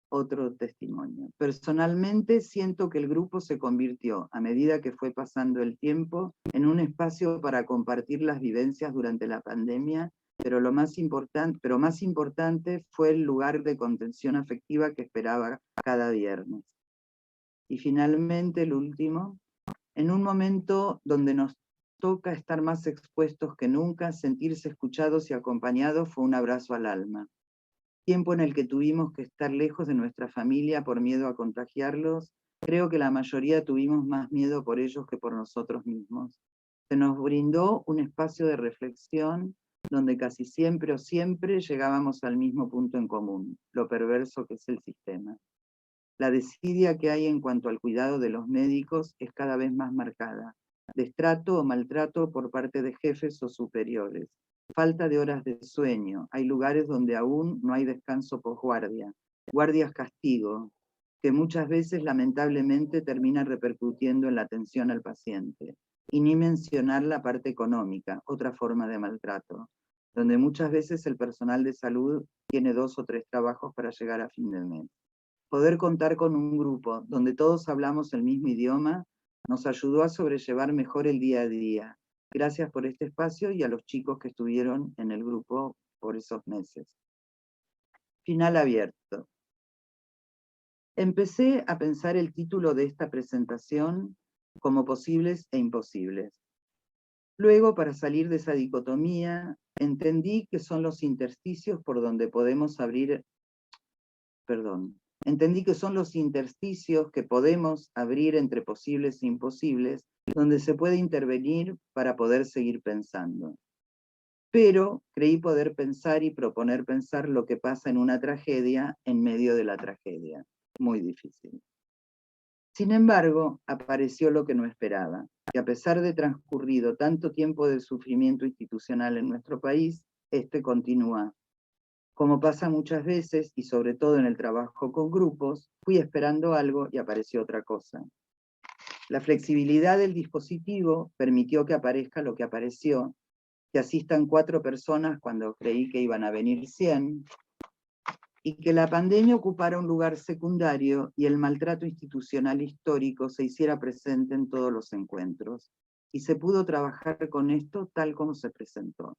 Otro testimonio. Personalmente siento que el grupo se convirtió, a medida que fue pasando el tiempo, en un espacio para compartir las vivencias durante la pandemia pero más importante fue el lugar de contención afectiva que esperaba cada viernes. Y finalmente, el último, en un momento donde nos toca estar más expuestos que nunca, sentirse escuchados y acompañados fue un abrazo al alma. Tiempo en el que tuvimos que estar lejos de nuestra familia por miedo a contagiarlos, creo que la mayoría tuvimos más miedo por ellos que por nosotros mismos. Se nos brindó un espacio de reflexión donde casi siempre o siempre llegábamos al mismo punto en común, lo perverso que es el sistema. La desidia que hay en cuanto al cuidado de los médicos es cada vez más marcada. Destrato o maltrato por parte de jefes o superiores. Falta de horas de sueño. Hay lugares donde aún no hay descanso posguardia. Guardias castigo, que muchas veces lamentablemente termina repercutiendo en la atención al paciente. Y ni mencionar la parte económica, otra forma de maltrato, donde muchas veces el personal de salud tiene 2 o 3 trabajos para llegar a fin de mes. Poder contar con un grupo donde todos hablamos el mismo idioma nos ayudó a sobrellevar mejor el día a día. Gracias por este espacio y a los chicos que estuvieron en el grupo por esos meses. Final abierto. Empecé a pensar el título de esta presentación como posibles e imposibles. Luego, para salir de esa dicotomía, entendí que son los intersticios por donde podemos abrir, entendí que son los intersticios que podemos abrir entre posibles e imposibles, donde se puede intervenir para poder seguir pensando. Pero creí poder pensar y proponer pensar lo que pasa en una tragedia en medio de la tragedia. Muy difícil. Sin embargo, apareció lo que no esperaba, que a pesar de transcurrido tanto tiempo de sufrimiento institucional en nuestro país, este continúa. Como pasa muchas veces, y sobre todo en el trabajo con grupos, fui esperando algo y apareció otra cosa. La flexibilidad del dispositivo permitió que aparezca lo que apareció, que asistan 4 personas cuando creí que iban a venir 100, y que la pandemia ocupara un lugar secundario y el maltrato institucional histórico se hiciera presente en todos los encuentros. Y se pudo trabajar con esto tal como se presentó.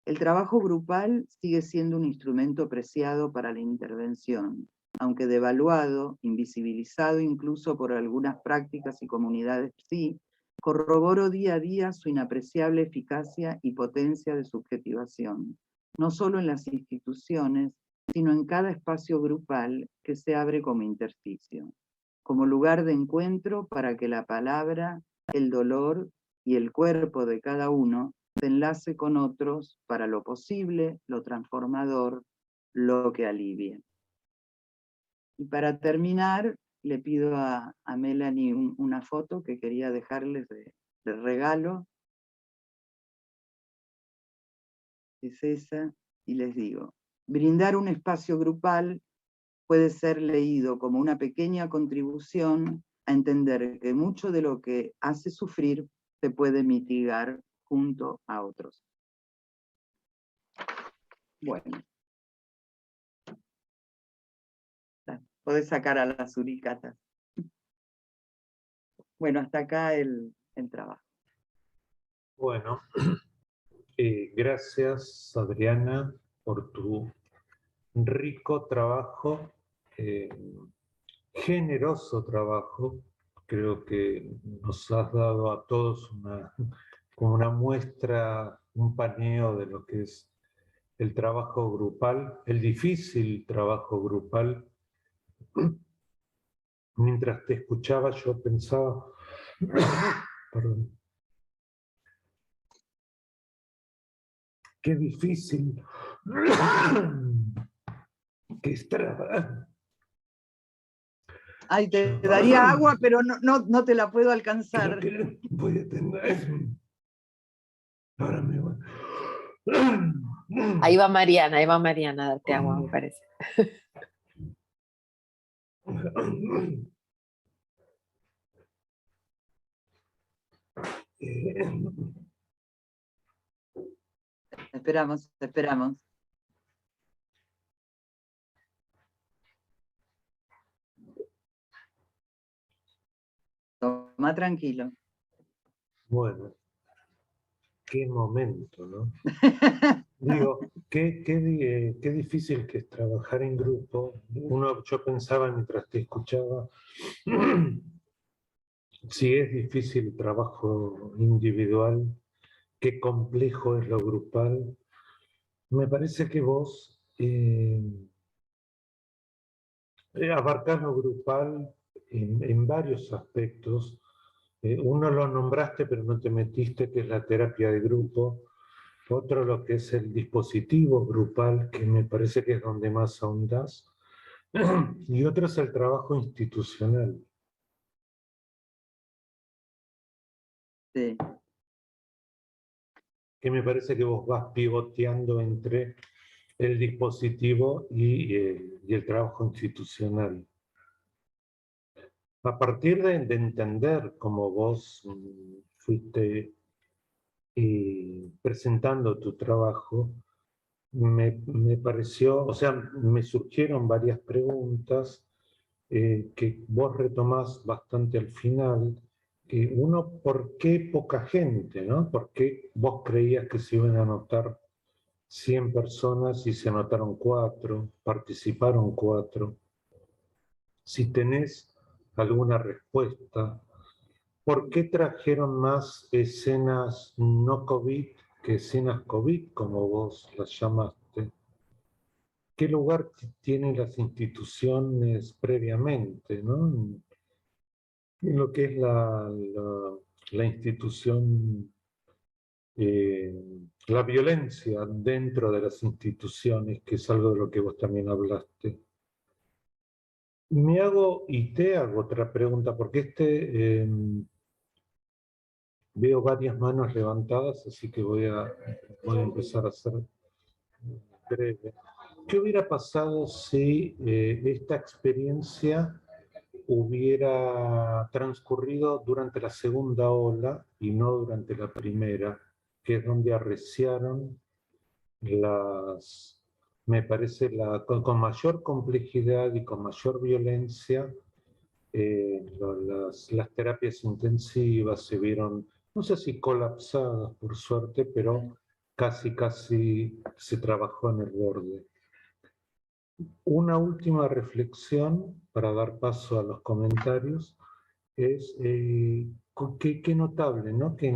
El trabajo grupal sigue siendo un instrumento preciado para la intervención, aunque devaluado, invisibilizado incluso por algunas prácticas y comunidades sí, corroboro día a día su inapreciable eficacia y potencia de subjetivación, no solo en las instituciones, sino en cada espacio grupal que se abre como intersticio, como lugar de encuentro para que la palabra, el dolor y el cuerpo de cada uno se enlace con otros para lo posible, lo transformador, lo que alivie. Y para terminar, le pido a Melanie una foto que quería dejarles de regalo. Es esa, y les digo, brindar un espacio grupal puede ser leído como una pequeña contribución a entender que mucho de lo que hace sufrir se puede mitigar junto a otros. Bueno. Podés sacar a las suricatas. Bueno, hasta acá el trabajo. Bueno, gracias Adriana por tu rico trabajo, generoso trabajo. Creo que nos has dado a todos como una muestra, un paneo de lo que es el trabajo grupal, el difícil trabajo grupal. Mientras te escuchaba yo pensaba, perdón, qué difícil que es trabajar. Ay, te daría agua, pero no te la puedo alcanzar. Creo que voy a tener. Ahora me voy. Ahí va Mariana a darte agua, me parece. Esperamos. Toma tranquilo. Bueno, qué momento, ¿no? Digo, qué difícil que es trabajar en grupo. Yo pensaba mientras te escuchaba, si es difícil el trabajo individual, qué complejo es lo grupal. Me parece que vos abarcás lo grupal en varios aspectos. Uno lo nombraste, pero no te metiste, que es la terapia de grupo. Otro lo que es el dispositivo grupal, que me parece que es donde más ahondás. Y otro es el trabajo institucional. Sí. Que me parece que vos vas pivoteando entre el dispositivo y el trabajo institucional. A partir de entender cómo vos fuiste presentando tu trabajo, me pareció, o sea, me surgieron varias preguntas que vos retomás bastante al final. Uno, ¿por qué poca gente, no? ¿Por qué vos creías que se iban a anotar 100 personas y se anotaron 4, participaron 4? Si tenés alguna respuesta, ¿por qué trajeron más escenas no COVID que escenas COVID, como vos las llamaste? ¿Qué lugar tienen las instituciones previamente, ¿no? En lo que es la institución, la violencia dentro de las instituciones, que es algo de lo que vos también hablaste. Me hago y te hago otra pregunta, porque veo varias manos levantadas, así que voy a empezar a ser breve. ¿Qué hubiera pasado si esta experiencia hubiera transcurrido durante la segunda ola y no durante la primera, que es donde arreciaron me parece, con mayor complejidad y con mayor violencia, las terapias intensivas se vieron, no sé si colapsadas por suerte, pero casi se trabajó en el borde. Una última reflexión para dar paso a los comentarios es qué notable, ¿no? Que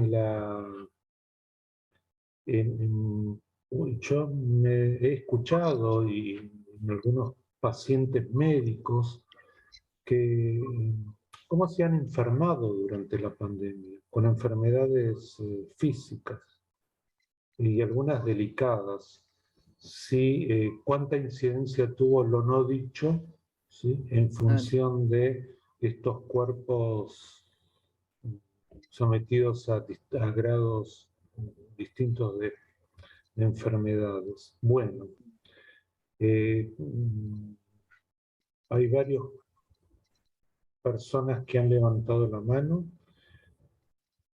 yo me he escuchado y en algunos pacientes médicos que cómo se han enfermado durante la pandemia, con enfermedades físicas y algunas delicadas. Sí, cuánta incidencia tuvo lo no dicho, ¿sí? En función de estos cuerpos sometidos a grados distintos de enfermedades. Bueno, hay varias personas que han levantado la mano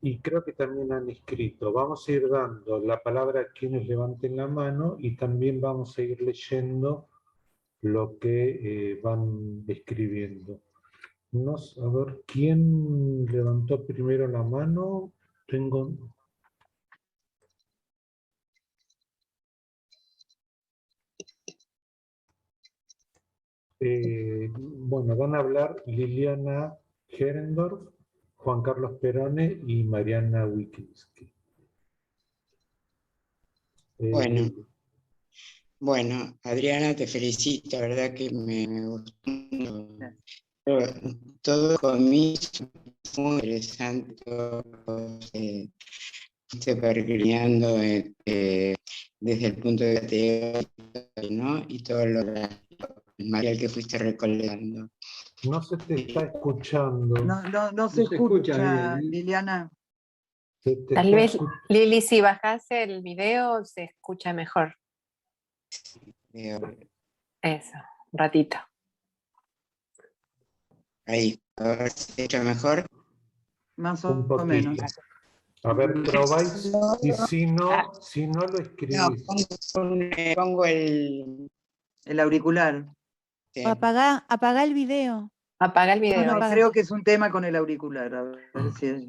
y creo que también han escrito. Vamos a ir dando la palabra a quienes levanten la mano y también vamos a ir leyendo lo que van escribiendo. A ver, ¿quién levantó primero la mano? Bueno, van a hablar Liliana Herendorf, Juan Carlos Perone y Mariana Wikinski. Bueno, Adriana, te felicito, la verdad que me gustó. Todo conmigo muy interesante, todo pergrineando desde el punto de vista teórico, ¿no? Y todo el material que fuiste recolectando. No se te está escuchando. No se escucha, Liliana. Tal vez, Lili, si bajas el video se escucha mejor. Eso, un ratito. Ahí, a ver si se escucha mejor. Más o menos. A ver, probáis y si no lo escribís. No, pongo el auricular. Sí. Apaga el video. Apaga el video. No, creo que es un tema con el auricular. A ver si es...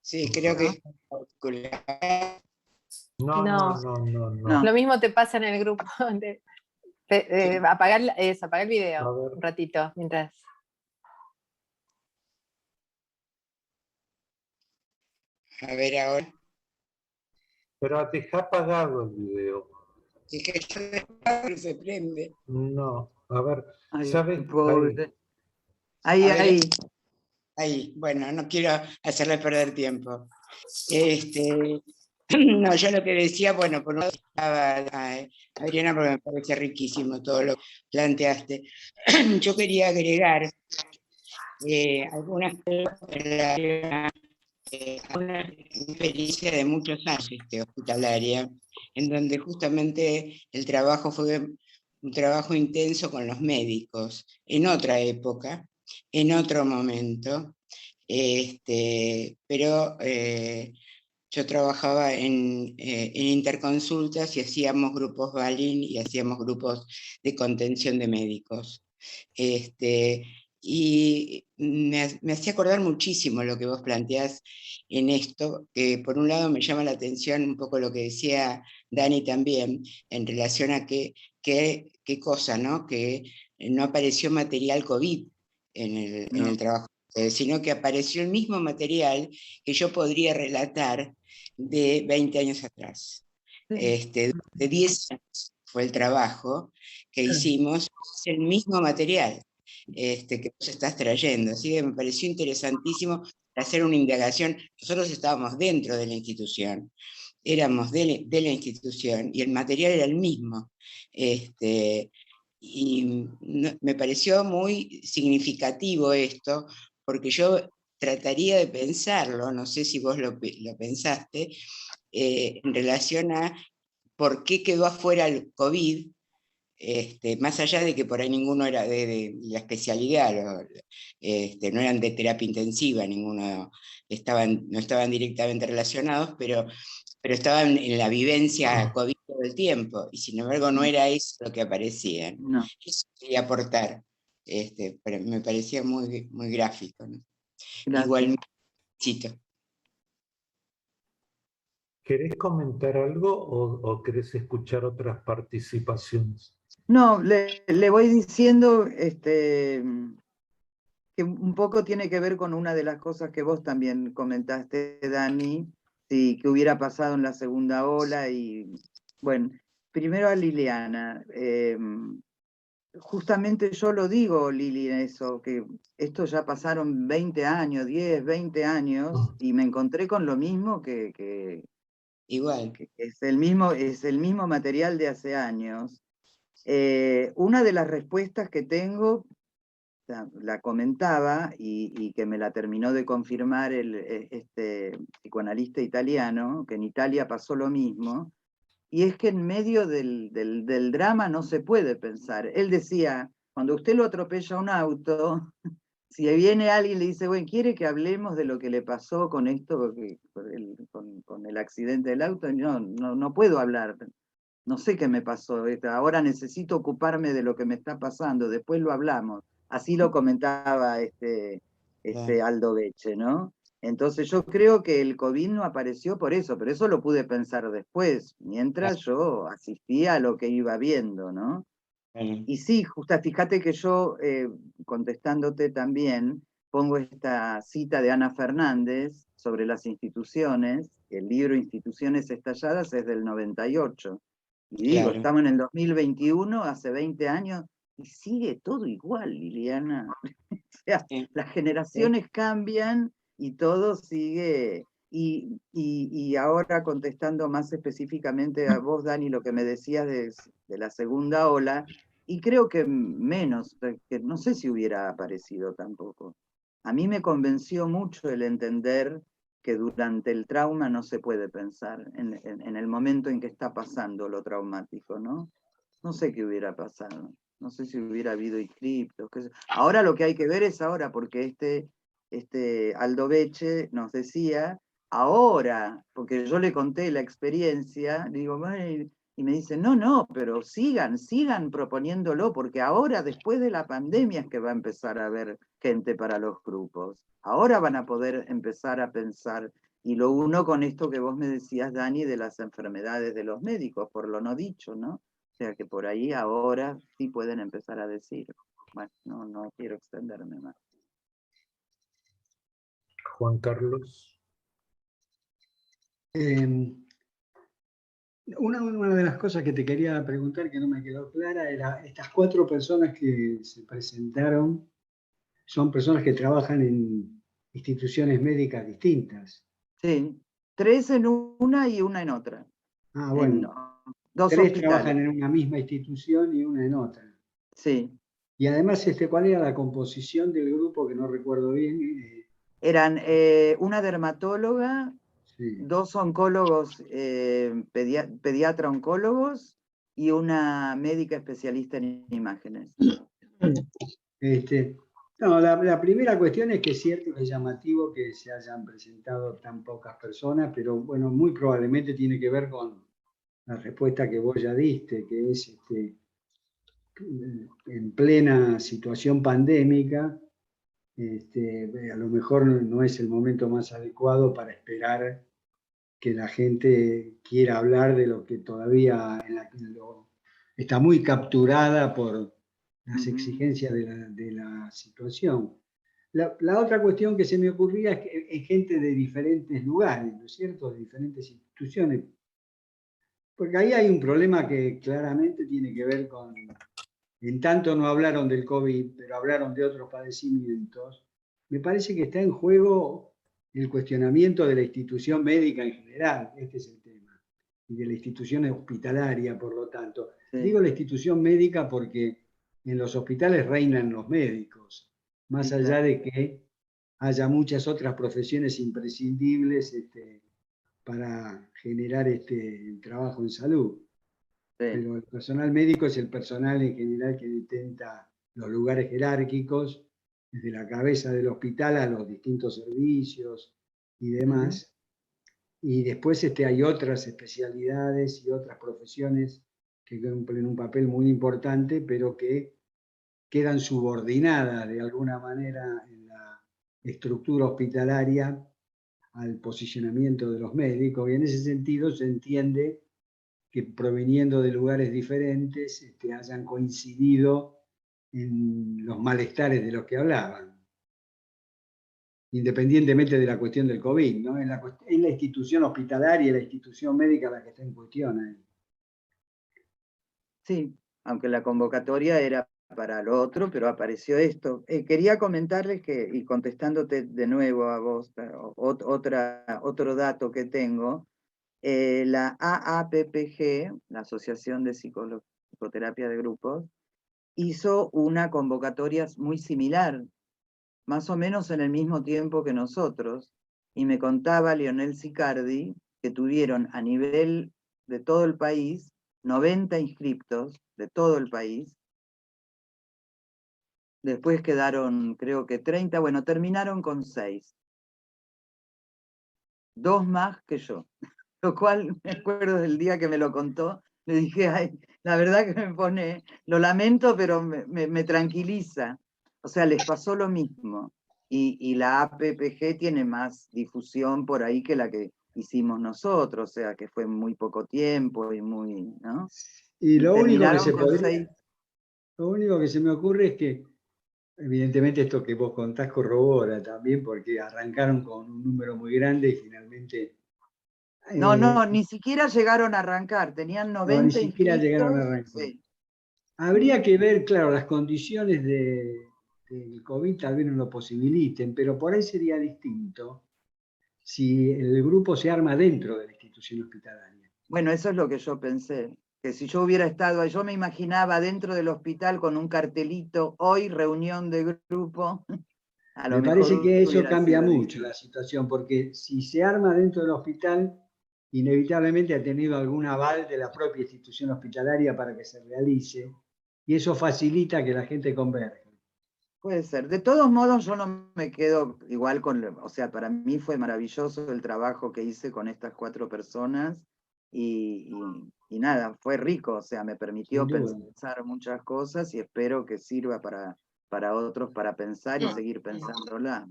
Sí, creo que es auricular. No. Lo mismo te pasa en el grupo. Apagar el video un ratito mientras. A ver ahora. Pero deja apagado el video. Es que yo se prende. No, a ver, Ay, ¿sabes? pobre. A ver, Ahí. Ahí, bueno, no quiero hacerle perder tiempo. No, yo lo que decía, bueno, por un lado estaba, Adriana, porque me parece riquísimo todo lo que planteaste. Yo quería agregar algunas cosas una experiencia de muchos años hospitalaria, en donde justamente el trabajo fue un trabajo intenso con los médicos, en otra época, en otro momento, pero yo trabajaba en interconsultas y hacíamos grupos Balin y hacíamos grupos de contención de médicos. Y me hacía acordar muchísimo lo que vos planteás en esto, que por un lado me llama la atención un poco lo que decía Dani también, en relación a qué cosa, ¿no? Que no apareció material COVID en el trabajo, sino que apareció el mismo material que yo podría relatar de 20 años atrás. De 10 años fue el trabajo que hicimos, es el mismo material que vos estás trayendo, así que me pareció interesantísimo hacer una indagación. Nosotros estábamos dentro de la institución, éramos de la institución y el material era el mismo. Y me pareció muy significativo esto, porque yo trataría de pensarlo, no sé si vos lo pensaste, en relación a por qué quedó afuera el COVID, más allá de que por ahí ninguno era de la especialidad, no eran de terapia intensiva, ninguno no estaban directamente relacionados, pero estaban en la vivencia COVID todo el tiempo, y sin embargo no era eso lo que aparecía. No. Eso quería aportar, pero me parecía muy, muy gráfico, ¿no? Igual, cito. ¿Querés comentar algo o querés escuchar otras participaciones? No, le voy diciendo que un poco tiene que ver con una de las cosas que vos también comentaste, Dani, sí, que hubiera pasado en la segunda ola. Y bueno, primero a Liliana. Justamente yo lo digo, Lili, eso, que esto ya pasaron 20 años, 10, 20 años, y me encontré con lo mismo Igual. que es el mismo material de hace años. Una de las respuestas que tengo, la comentaba y que me la terminó de confirmar este psicoanalista italiano, que en Italia pasó lo mismo, y es que en medio del drama no se puede pensar. Él decía, cuando usted lo atropella un auto, si viene alguien y le dice, bueno, ¿quiere que hablemos de lo que le pasó con esto, con el accidente del auto? No puedo hablar, no sé qué me pasó, ahora necesito ocuparme de lo que me está pasando, después lo hablamos. Así lo comentaba Aldo Becce, ¿no? Entonces yo creo que el COVID no apareció por eso, pero eso lo pude pensar después, mientras yo asistía a lo que iba viendo, ¿no? Y sí, fíjate que yo, contestándote también, pongo esta cita de Ana Fernández sobre las instituciones. El libro Instituciones Estalladas es del 98. Y digo, estamos en el 2021, hace 20 años, y sigue todo igual, Liliana. O sea, las generaciones cambian y todo sigue. Y ahora contestando más específicamente a vos, Dani, lo que me decías de la segunda ola, y creo que menos, que no sé si hubiera aparecido tampoco. A mí me convenció mucho el entender que durante el trauma no se puede pensar en el momento en que está pasando lo traumático, ¿no? No sé qué hubiera pasado, no sé si hubiera habido inscriptos. Ahora lo que hay que ver es ahora, porque Aldo Becce nos decía, ahora, porque yo le conté la experiencia, digo, y me dice, no, pero sigan proponiéndolo, porque ahora, después de la pandemia, es que va a empezar a haber gente para los grupos. Ahora van a poder empezar a pensar Y lo uno con esto que vos me decías, Dani, de las enfermedades de los médicos, por lo no dicho, ¿no? O sea que por ahí ahora sí pueden empezar a decir. Bueno, no quiero extenderme más. Juan Carlos. Una de las cosas que te quería preguntar que no me quedó clara era, estas 4 personas que se presentaron son personas que trabajan en instituciones médicas distintas. Sí, 3 en una y una en otra. Ah, bueno. En 2 3 hospitales. trabajan en una misma institución y una en otra. Sí. Y además, ¿cuál era la composición del grupo? Que no recuerdo bien. Eran una dermatóloga, Sí. 2 oncólogos, pediatra oncólogos y una médica especialista en imágenes. No, la primera cuestión es que es cierto que es llamativo que se hayan presentado tan pocas personas, pero bueno, muy probablemente tiene que ver con la respuesta que vos ya diste, que es en plena situación pandémica, a lo mejor no es el momento más adecuado para esperar que la gente quiera hablar de lo que todavía está muy capturada por las exigencias de la situación. La otra cuestión que se me ocurría es que es gente de diferentes lugares, ¿no es cierto? De diferentes instituciones. Porque ahí hay un problema que claramente tiene que ver con, en tanto no hablaron del COVID, pero hablaron de otros padecimientos. Me parece que está en juego el cuestionamiento de la institución médica en general, este es el tema, y de la institución hospitalaria, por lo tanto. Sí. Digo la institución médica porque en los hospitales reinan los médicos, más allá de que haya muchas otras profesiones imprescindibles para generar el trabajo en salud. Sí. Pero el personal médico es el personal en general que detenta los lugares jerárquicos, desde la cabeza del hospital a los distintos servicios y demás. Y después hay otras especialidades y otras profesiones que cumplen un papel muy importante, pero que quedan subordinadas de alguna manera en la estructura hospitalaria al posicionamiento de los médicos. Y en ese sentido se entiende que proveniendo de lugares diferentes hayan coincidido en los malestares de los que hablaban, independientemente de la cuestión del COVID, ¿no? Es la institución hospitalaria y la institución médica la que está en cuestión ahí. Sí, aunque la convocatoria era para lo otro, pero apareció esto. Quería comentarles que, y contestándote de nuevo a vos, otro dato que tengo, la AAPPG, la Asociación de Psicoterapia de Grupos, hizo una convocatoria muy similar, más o menos en el mismo tiempo que nosotros, y me contaba Leonel Sicardi que tuvieron a nivel de todo el país 90 inscriptos de todo el país. Después quedaron, creo que 30, bueno, terminaron con 6. 2 más que yo. Lo cual me acuerdo del día que me lo contó, le dije, ay, la verdad que me pone, lo lamento, pero me tranquiliza. O sea, les pasó lo mismo. Y la APPG tiene más difusión por ahí que la que hicimos nosotros, o sea, que fue muy poco tiempo y muy, ¿no? Y lo único que se me ocurre es que, evidentemente, esto que vos contás corrobora también, porque arrancaron con un número muy grande y finalmente... No, ni siquiera llegaron a arrancar, tenían 90 ni siquiera llegaron a arrancar. Sí. Habría que ver, claro, las condiciones del COVID tal vez no lo posibiliten, pero por ahí sería distinto si el grupo se arma dentro de la institución hospitalaria. Bueno, eso es lo que yo pensé, que si yo hubiera estado ahí, yo me imaginaba dentro del hospital con un cartelito, hoy reunión de grupo. Me parece que eso cambia mucho la situación, porque si se arma dentro del hospital, inevitablemente ha tenido algún aval de la propia institución hospitalaria para que se realice, y eso facilita que la gente converja. Puede ser. De todos modos, yo no me quedo igual con, o sea, para mí fue maravilloso el trabajo que hice con estas 4 personas y nada, fue rico, o sea, me permitió pensar muchas cosas y espero que sirva para para otros para pensar y seguir pensándola,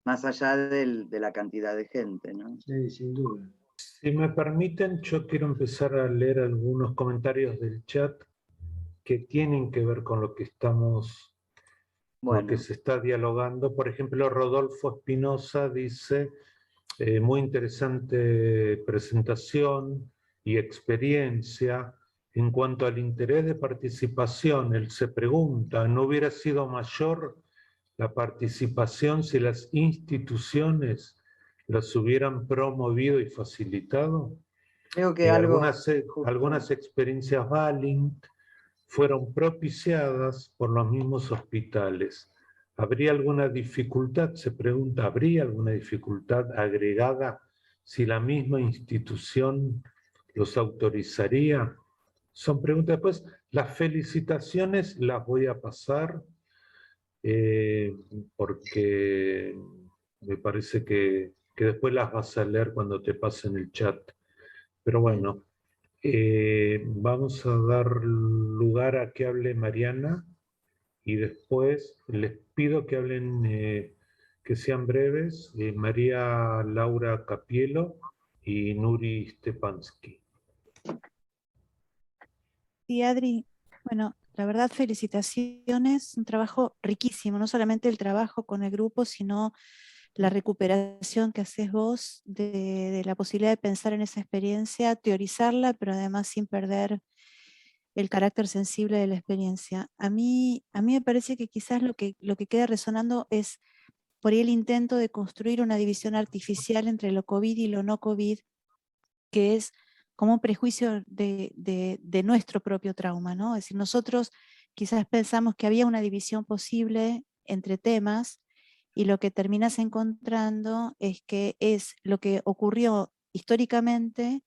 más allá de la cantidad de gente, ¿no? Sí, sin duda. Si me permiten, yo quiero empezar a leer algunos comentarios del chat que tienen que ver con lo que estamos, lo que se está dialogando. Por ejemplo, Rodolfo Espinosa dice, muy interesante presentación y experiencia. En cuanto al interés de participación, él se pregunta, ¿no hubiera sido mayor la participación si las instituciones las hubieran promovido y facilitado? Creo que Algunas experiencias Valint fueron propiciadas por los mismos hospitales. ¿Habría alguna dificultad? Se pregunta, ¿habría alguna dificultad agregada si la misma institución los autorizaría? Son preguntas. Después, las felicitaciones las voy a pasar porque me parece que después las vas a leer cuando te pasen el chat. Pero bueno, vamos a dar lugar a que hable Mariana y después les pido que hablen, que sean breves, María Laura Capielo y Nuri Stepansky. Sí, Adri, bueno, la verdad, felicitaciones, un trabajo riquísimo, no solamente el trabajo con el grupo, sino la recuperación que haces vos de la posibilidad de pensar en esa experiencia, teorizarla, pero además sin perder el carácter sensible de la experiencia. A mí me parece que quizás lo que queda resonando es por ahí el intento de construir una división artificial entre lo COVID y lo no COVID, que es como un prejuicio de nuestro propio trauma, ¿no? Es decir, nosotros quizás pensamos que había una división posible entre temas y lo que terminas encontrando es que es lo que ocurrió históricamente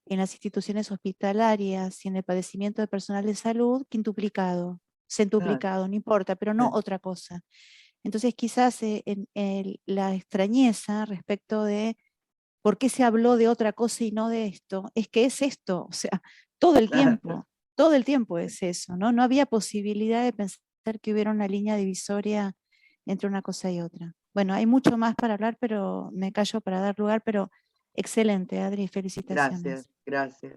en las instituciones hospitalarias y en el padecimiento de personal de salud, quintuplicado, centuplicado, no importa, pero no otra cosa. Entonces quizás la extrañeza respecto de por qué se habló de otra cosa y no de esto, es que es esto, o sea, todo el tiempo es eso, ¿no? No había posibilidad de pensar que hubiera una línea divisoria entre una cosa y otra. Bueno, hay mucho más para hablar, pero me callo para dar lugar, pero excelente, Adri, felicitaciones. Gracias.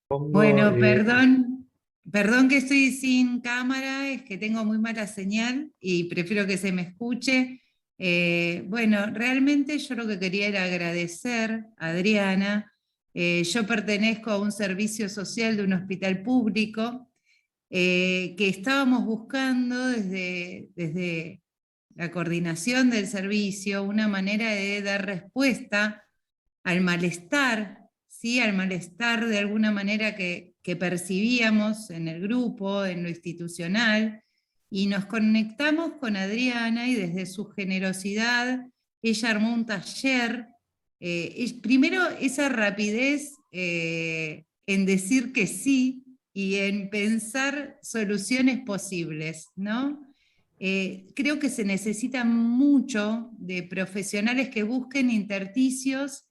Bueno, perdón que estoy sin cámara, es que tengo muy mala señal y prefiero que se me escuche. Bueno, realmente yo lo que quería era agradecer a Adriana. Yo pertenezco a un servicio social de un hospital público que estábamos buscando desde la coordinación del servicio una manera de dar respuesta al malestar, ¿sí? Al malestar de alguna manera que percibíamos en el grupo, en lo institucional, y nos conectamos con Adriana y desde su generosidad, ella armó un taller, primero esa rapidez en decir que sí y en pensar soluciones posibles, ¿no? Creo que se necesita mucho de profesionales que busquen intersticios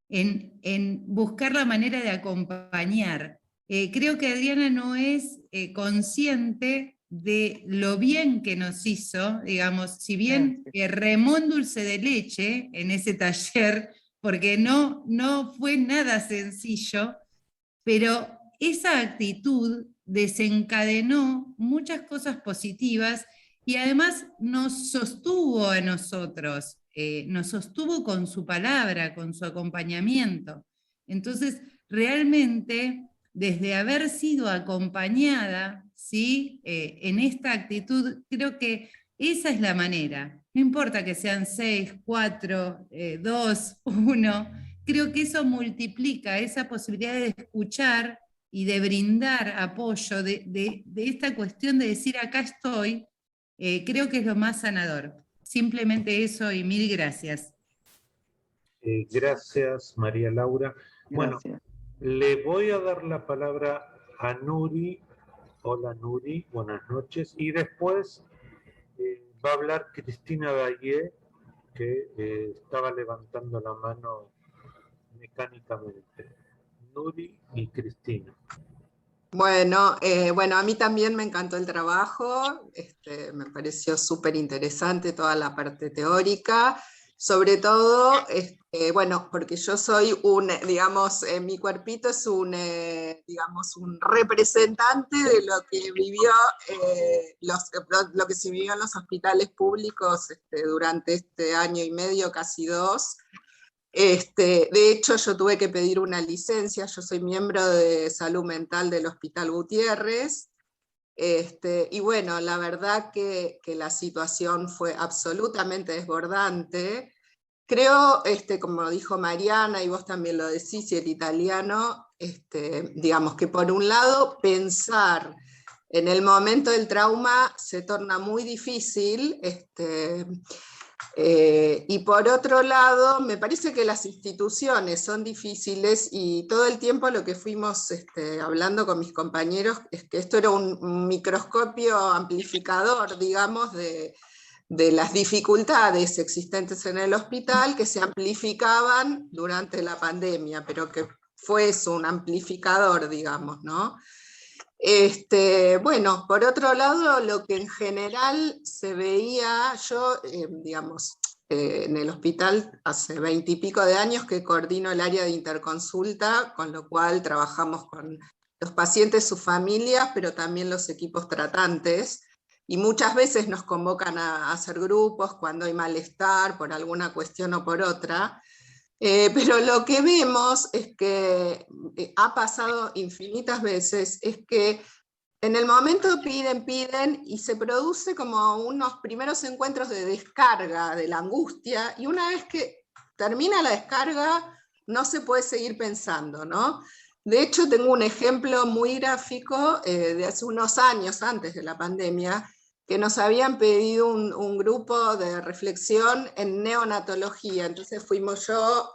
en buscar la manera de acompañar. Creo que Adriana no es consciente de lo bien que nos hizo, digamos, si bien remó en dulce de leche en ese taller, porque no fue nada sencillo, pero esa actitud desencadenó muchas cosas positivas y además nos sostuvo a nosotros, nos sostuvo con su palabra, con su acompañamiento. Entonces, realmente, desde haber sido acompañada, ¿sí? En esta actitud, creo que esa es la manera. No importa que sean 6, 4, 2, 1, creo que eso multiplica esa posibilidad de escuchar y de brindar apoyo, de esta cuestión de decir acá estoy, creo que es lo más sanador. Simplemente eso y mil gracias. Gracias, María Laura. Gracias. Bueno, le voy a dar la palabra a Nuri. Hola, Nuri, buenas noches. Y después va a hablar Cristina Dagué, que estaba levantando la mano mecánicamente. Nuri y Cristina. Bueno, bueno, a mí también me encantó el trabajo, me pareció súper interesante toda la parte teórica, sobre todo, bueno, porque yo soy digamos, mi cuerpito es digamos, un representante de lo que vivió, lo que se vivió en los hospitales públicos durante este año y medio, casi 2. De hecho, yo tuve que pedir una licencia, yo soy miembro de salud mental del Hospital Gutiérrez, y bueno, la verdad que la situación fue absolutamente desbordante. Creo, como dijo Mariana, y vos también lo decís, y el italiano, digamos que por un lado pensar en el momento del trauma se torna muy difícil, y por otro lado, me parece que las instituciones son difíciles y todo el tiempo lo que fuimos hablando con mis compañeros es que esto era un microscopio amplificador, digamos, de las dificultades existentes en el hospital que se amplificaban durante la pandemia, pero que fue eso, un amplificador, digamos, ¿no? Bueno, por otro lado, lo que en general se veía, yo, digamos, en el hospital hace 20 y pico de años que coordino el área de interconsulta, con lo cual trabajamos con los pacientes, sus familias, pero también los equipos tratantes, y muchas veces nos convocan a hacer grupos cuando hay malestar por alguna cuestión o por otra. Pero lo que vemos es que ha pasado infinitas veces, es que en el momento piden y se produce como unos primeros encuentros de descarga de la angustia, y una vez que termina la descarga no se puede seguir pensando, ¿no? De hecho, tengo un ejemplo muy gráfico de hace unos años, antes de la pandemia, que nos habían pedido un grupo de reflexión en neonatología. Entonces fuimos yo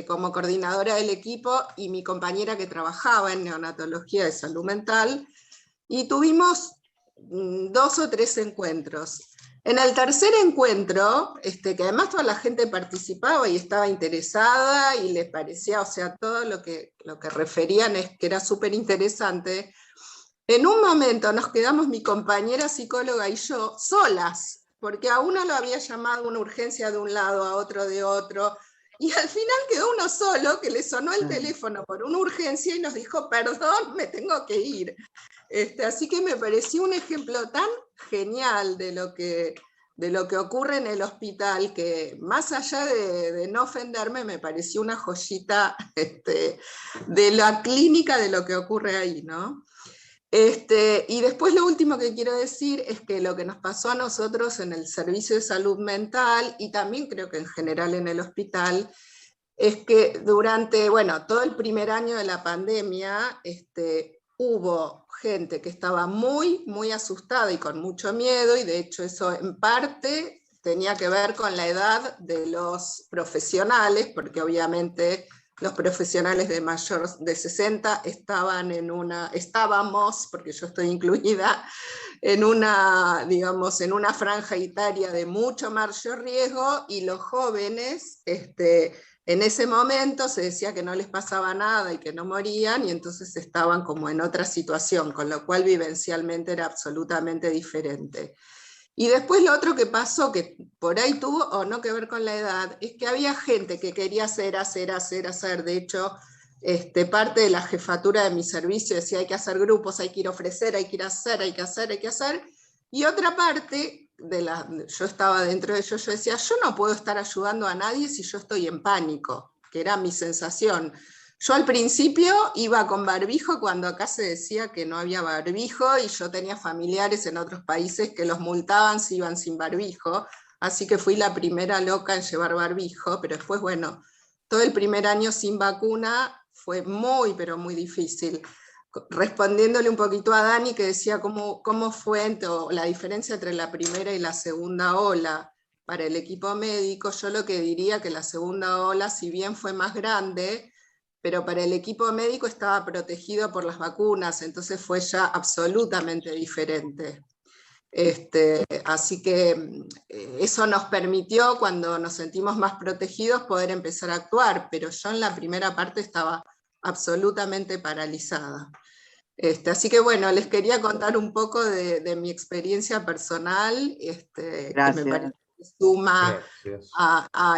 como coordinadora del equipo y mi compañera que trabajaba en neonatología de salud mental, y tuvimos 2 o 3 encuentros. En el tercer encuentro, que además toda la gente participaba y estaba interesada y les parecía, o sea, todo lo que referían es que era súper interesante. En un momento nos quedamos mi compañera psicóloga y yo solas, porque a uno lo había llamado una urgencia de un lado, a otro de otro, y al final quedó uno solo que le sonó el teléfono por una urgencia y nos dijo, perdón, me tengo que ir. Así que me pareció un ejemplo tan genial de lo que ocurre en el hospital, que más allá de no ofenderme, me pareció una joyita de la clínica de lo que ocurre ahí, ¿no? Y después lo último que quiero decir es que lo que nos pasó a nosotros en el servicio de salud mental, y también creo que en general en el hospital, es que durante, bueno, todo el primer año de la pandemia, hubo gente que estaba muy, muy asustada y con mucho miedo, y de hecho eso en parte tenía que ver con la edad de los profesionales, porque obviamente los profesionales de mayor de 60 estábamos, porque yo estoy incluida, en una, digamos, en una franja etaria de mucho mayor riesgo, y los jóvenes, en ese momento se decía que no les pasaba nada y que no morían, y entonces estaban como en otra situación, con lo cual vivencialmente era absolutamente diferente. Y después lo otro que pasó, que por ahí tuvo o no que ver con la edad, es que había gente que quería hacer. De hecho, parte de la jefatura de mi servicio decía hay que hacer grupos, hay que ir a ofrecer, hay que ir a hacer, hay que hacer. Y otra parte, yo estaba dentro de ellos, yo decía, yo no puedo estar ayudando a nadie si yo estoy en pánico, que era mi sensación. Yo al principio iba con barbijo cuando acá se decía que no había barbijo, y yo tenía familiares en otros países que los multaban si iban sin barbijo, así que fui la primera loca en llevar barbijo, pero después, bueno, todo el primer año sin vacuna fue muy, pero muy difícil. Respondiéndole un poquito a Dani, que decía cómo fue la diferencia entre la primera y la segunda ola para el equipo médico, yo lo que diría que la segunda ola, si bien fue más grande, pero para el equipo médico estaba protegido por las vacunas, entonces fue ya absolutamente diferente. Así que eso nos permitió, cuando nos sentimos más protegidos, poder empezar a actuar, pero yo en la primera parte estaba absolutamente paralizada. Así que bueno, les quería contar un poco de mi experiencia personal, que me parece que suma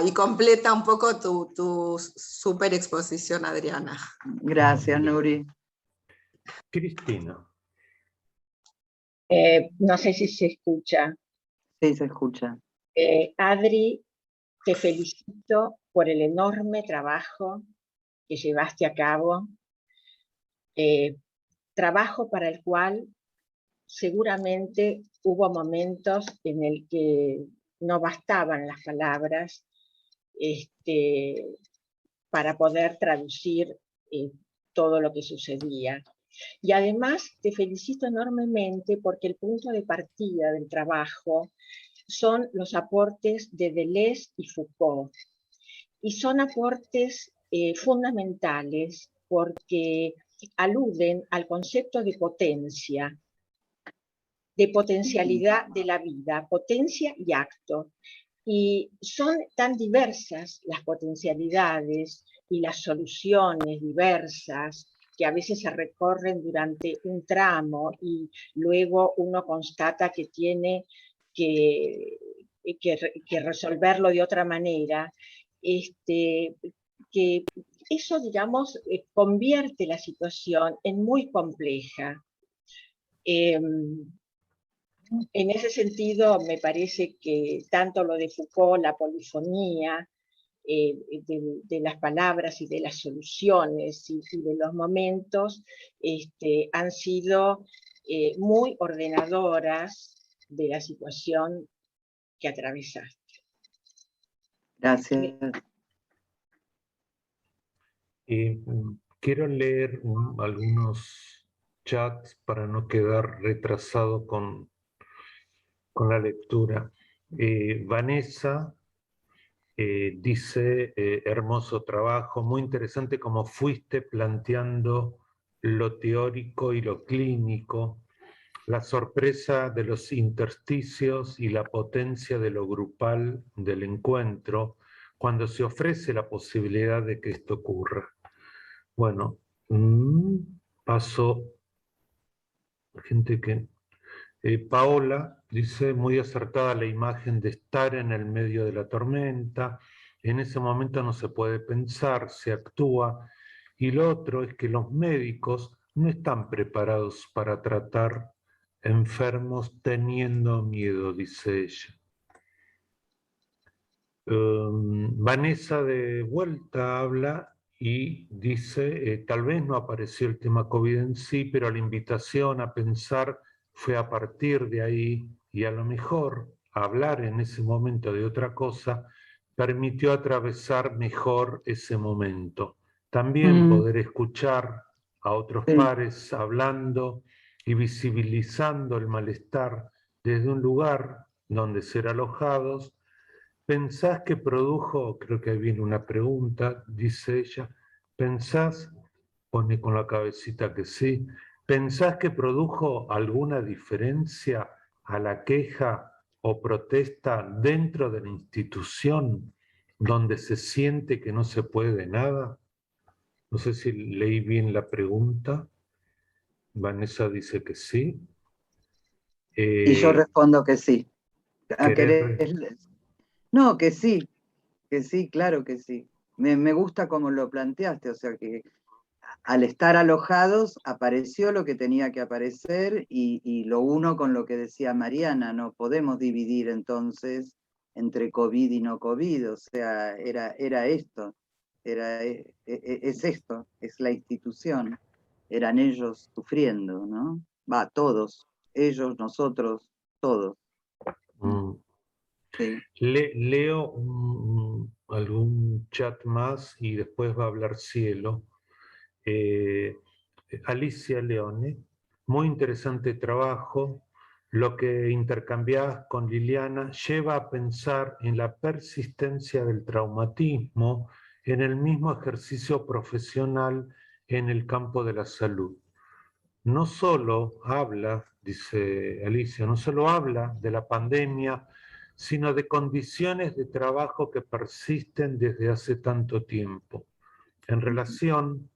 y completa un poco tu súper exposición, Adriana. Gracias, Nuri. Cristina. No sé si se escucha. Sí, se escucha. Adri, te felicito por el enorme trabajo que llevaste a cabo, trabajo para el cual seguramente hubo momentos en el que no bastaban las palabras para poder traducir todo lo que sucedía. Y además te felicito enormemente porque el punto de partida del trabajo son los aportes de Deleuze y Foucault. Y son aportes fundamentales porque aluden al concepto de potencia, de potencialidad de la vida, potencia y acto. Y son tan diversas las potencialidades y las soluciones diversas que a veces se recorren durante un tramo y luego uno constata que tiene que resolverlo de otra manera, que eso, digamos, convierte la situación en muy compleja. En ese sentido, me parece que tanto lo de Foucault, la polifonía, de las palabras y de las soluciones y de los momentos, han sido muy ordenadoras de la situación que atravesaste. Gracias. Quiero leer algunos chats para no quedar retrasado con la lectura. Vanessa dice, hermoso trabajo, muy interesante como fuiste planteando lo teórico y lo clínico, la sorpresa de los intersticios y la potencia de lo grupal del encuentro, cuando se ofrece la posibilidad de que esto ocurra. Bueno, paso, gente que... Paola dice, muy acertada la imagen de estar en el medio de la tormenta, en ese momento no se puede pensar, se actúa, y lo otro es que los médicos no están preparados para tratar enfermos teniendo miedo, dice ella. Vanessa de vuelta habla y dice, tal vez no apareció el tema COVID en sí, pero la invitación a pensar fue a partir de ahí y a lo mejor hablar en ese momento de otra cosa permitió atravesar mejor ese momento. También poder escuchar a otros pares hablando y visibilizando el malestar desde un lugar donde ser alojados. ¿Pensás que produjo, creo que ahí viene una pregunta, dice ella, ¿pensás, pone con la cabecita que sí, ¿pensás que produjo alguna diferencia a la queja o protesta dentro de la institución donde se siente que no se puede nada? No sé si leí bien la pregunta. Vanessa dice que sí. Y yo respondo que sí. No, que sí, claro que sí. Me gusta cómo lo planteaste, o sea que al estar alojados apareció lo que tenía que aparecer y lo uno con lo que decía Mariana, no podemos dividir entonces entre COVID y no COVID, o sea, era esto, es esto, es la institución, eran ellos sufriendo, ¿no? Va, todos, ellos, nosotros, todos. Sí. Leo algún chat más y después va a hablar Cielo. Alicia Leone, muy interesante trabajo. Lo que intercambiás con Liliana lleva a pensar en la persistencia del traumatismo en el mismo ejercicio profesional en el campo de la salud. No solo habla, dice Alicia, no solo habla de la pandemia, sino de condiciones de trabajo que persisten desde hace tanto tiempo. En relación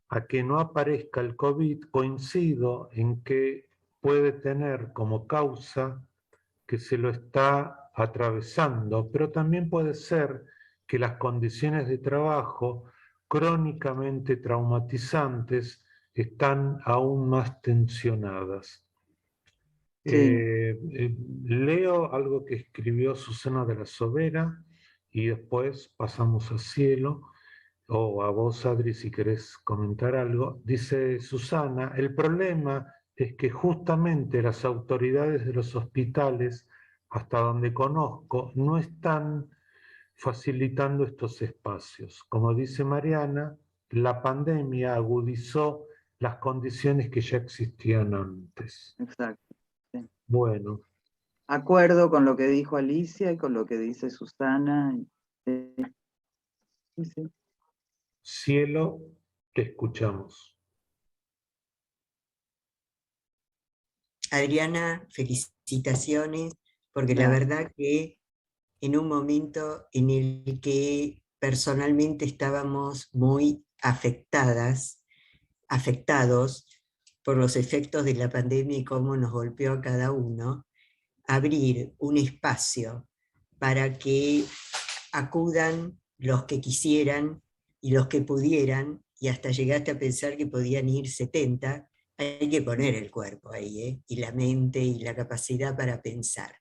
a que no aparezca el COVID, coincido en que puede tener como causa que se lo está atravesando, pero también puede ser que las condiciones de trabajo crónicamente traumatizantes están aún más tensionadas. Sí. Leo algo que escribió Susana de la Sobera y después pasamos a Cielo, o a vos, Adri, si querés comentar algo. Dice Susana, el problema es que justamente las autoridades de los hospitales, hasta donde conozco, no están facilitando estos espacios. Como dice Mariana, la pandemia agudizó las condiciones que ya existían antes. Exacto. Sí. Bueno. Acuerdo con lo que dijo Alicia y con lo que dice Susana. Sí, sí. Cielo, te escuchamos. Adriana, felicitaciones, porque la verdad que en un momento en el que personalmente estábamos muy afectados por los efectos de la pandemia y cómo nos golpeó a cada uno, abrir un espacio para que acudan los que quisieran y los que pudieran, y hasta llegaste a pensar que podían ir 70, hay que poner el cuerpo ahí, y la mente y la capacidad para pensar.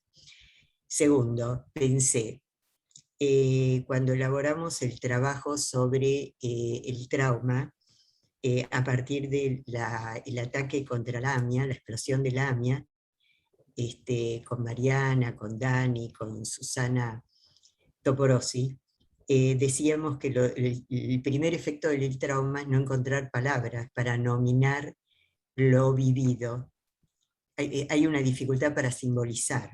Segundo, pensé, cuando elaboramos el trabajo sobre el trauma, a partir del ataque contra la AMIA, la explosión de la AMIA, con Mariana, con Dani, con Susana Toporossi, decíamos que el primer efecto del trauma es no encontrar palabras para nominar lo vivido. Hay una dificultad para simbolizar.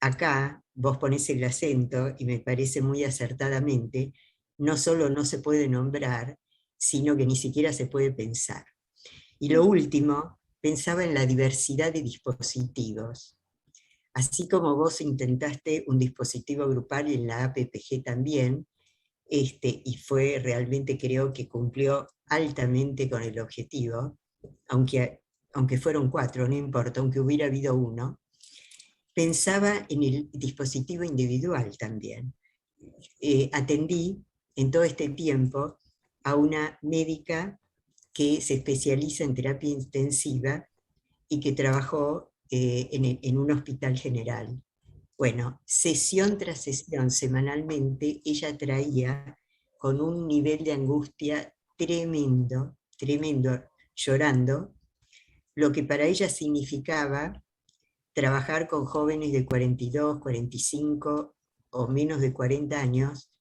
Acá vos ponés el acento, y me parece muy acertadamente, no solo no se puede nombrar, sino que ni siquiera se puede pensar. Y lo último, pensaba en la diversidad de dispositivos. Así como vos intentaste un dispositivo grupal en la APPG también, y fue realmente, creo que cumplió altamente con el objetivo, aunque fueron 4, no importa, aunque hubiera habido 1, pensaba en el dispositivo individual también. Atendí en todo este tiempo a una médica que se especializa en terapia intensiva y que trabajó en un hospital general. Bueno, sesión tras sesión, semanalmente, ella traía con un nivel de angustia tremendo, tremendo, llorando, lo que para ella significaba trabajar con jóvenes de 42, 45 o menos de 40 años,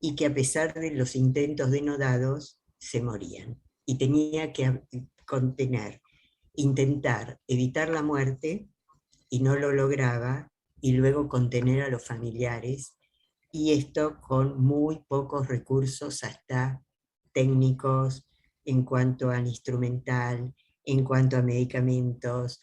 y que a pesar de los intentos denodados, se morían. Y tenía que intentar evitar la muerte, y no lo lograba, y luego contener a los familiares, y esto con muy pocos recursos, hasta técnicos, en cuanto al instrumental, en cuanto a medicamentos,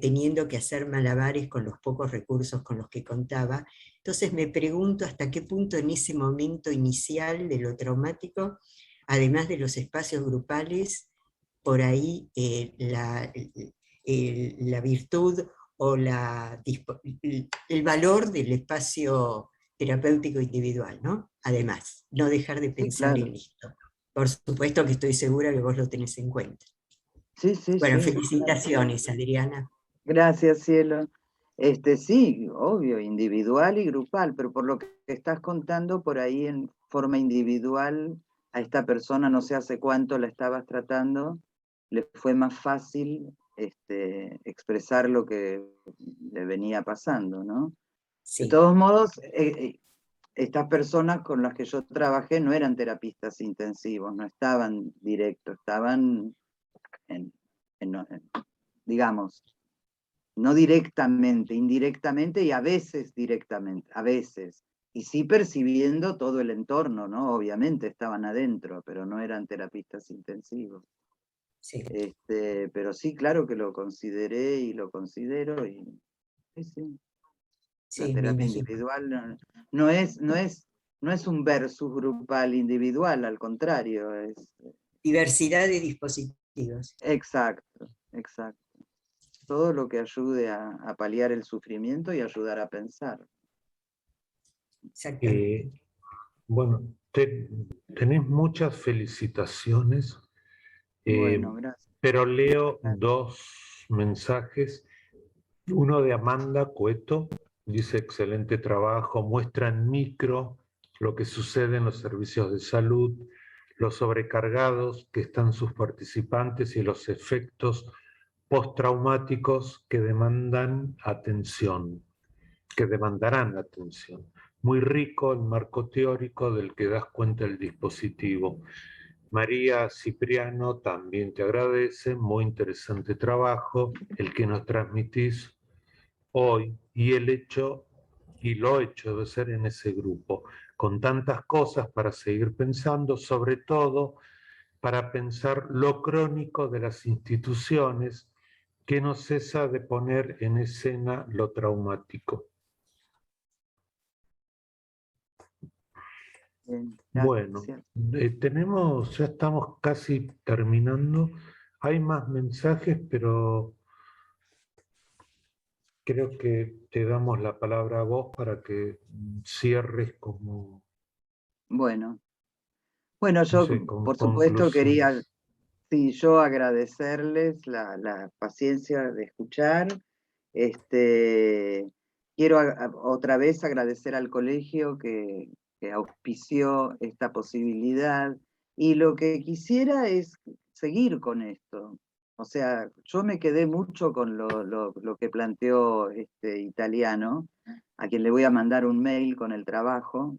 teniendo que hacer malabares con los pocos recursos con los que contaba. Entonces me pregunto hasta qué punto en ese momento inicial de lo traumático, además de los espacios grupales, por ahí la virtud o el valor del espacio terapéutico individual, ¿no? Además, no dejar de pensar en esto. Por supuesto que estoy segura que vos lo tenés en cuenta. Sí, sí, bueno, sí. felicitaciones, Adriana. Gracias, Cielo. Sí, obvio, individual y grupal, pero por lo que estás contando, por ahí en forma individual, a esta persona no sé hace cuánto la estabas tratando, le fue más fácil expresar lo que le venía pasando, ¿no? Sí. De todos modos, estas personas con las que yo trabajé no eran terapistas intensivos, no estaban directos, estaban digamos, no directamente, indirectamente y a veces directamente, a veces. Y sí percibiendo todo el entorno, ¿no? Obviamente estaban adentro, pero no eran terapistas intensivos. Sí. Pero sí, claro que lo consideré y lo considero. Y sí. La terapia individual no es un versus grupal individual, al contrario. diversidad de dispositivos. Exacto, exacto. Todo lo que ayude a paliar el sufrimiento y ayudar a pensar. Bueno, tenés muchas felicitaciones, Bueno, gracias. pero leo dos mensajes. Uno de Amanda Cueto, dice: excelente trabajo, muestra en micro lo que sucede en los servicios de salud, los sobrecargados que están sus participantes y los efectos postraumáticos que demandarán atención. Muy rico el marco teórico del que das cuenta el dispositivo. María Cipriano también te agradece, muy interesante trabajo, el que nos transmitís hoy y lo hecho de ser en ese grupo, con tantas cosas para seguir pensando, sobre todo para pensar lo crónico de las instituciones que no cesa de poner en escena lo traumático. Bueno, ya estamos casi terminando. Hay más mensajes, pero creo que te damos la palabra a vos para que cierres como... Bueno, yo no sé, por supuesto quería, conclusiones. yo agradecerles la paciencia de escuchar. Quiero otra vez agradecer al colegio que auspició esta posibilidad, y lo que quisiera es seguir con esto. O sea, yo me quedé mucho con lo que planteó Italiano, a quien le voy a mandar un mail con el trabajo,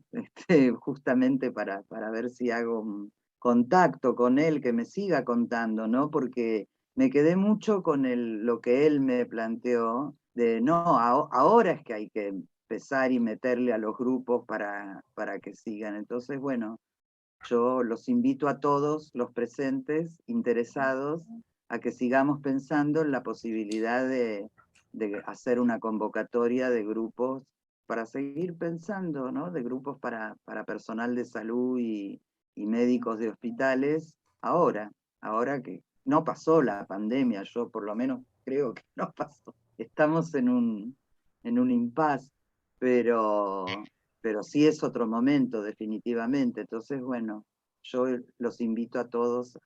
justamente para ver si hago un contacto con él, que me siga contando, ¿no? Porque me quedé mucho con lo que él me planteó, de no, ahora es que hay que empezar y meterle a los grupos para que sigan. Entonces, bueno, yo los invito a todos los presentes, interesados, a que sigamos pensando en la posibilidad de hacer una convocatoria de grupos para seguir pensando, ¿no? De grupos para personal de salud y médicos de hospitales, ahora que no pasó la pandemia, yo por lo menos creo que no pasó. Estamos en un impasse, pero sí es otro momento, definitivamente. Entonces, bueno, yo los invito a todos,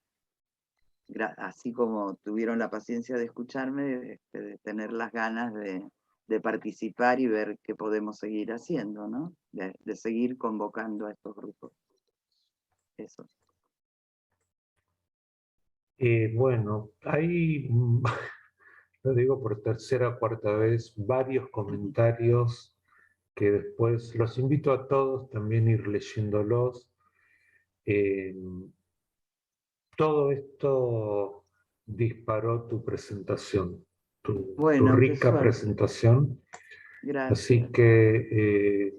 así como tuvieron la paciencia de escucharme, de tener las ganas de participar y ver qué podemos seguir haciendo, ¿no? De seguir convocando a estos grupos. Eso. Bueno, hay, lo digo por tercera o cuarta vez, varios comentarios que después los invito a todos también a ir leyéndolos. Todo esto disparó tu presentación, tu rica presentación. Gracias. Así que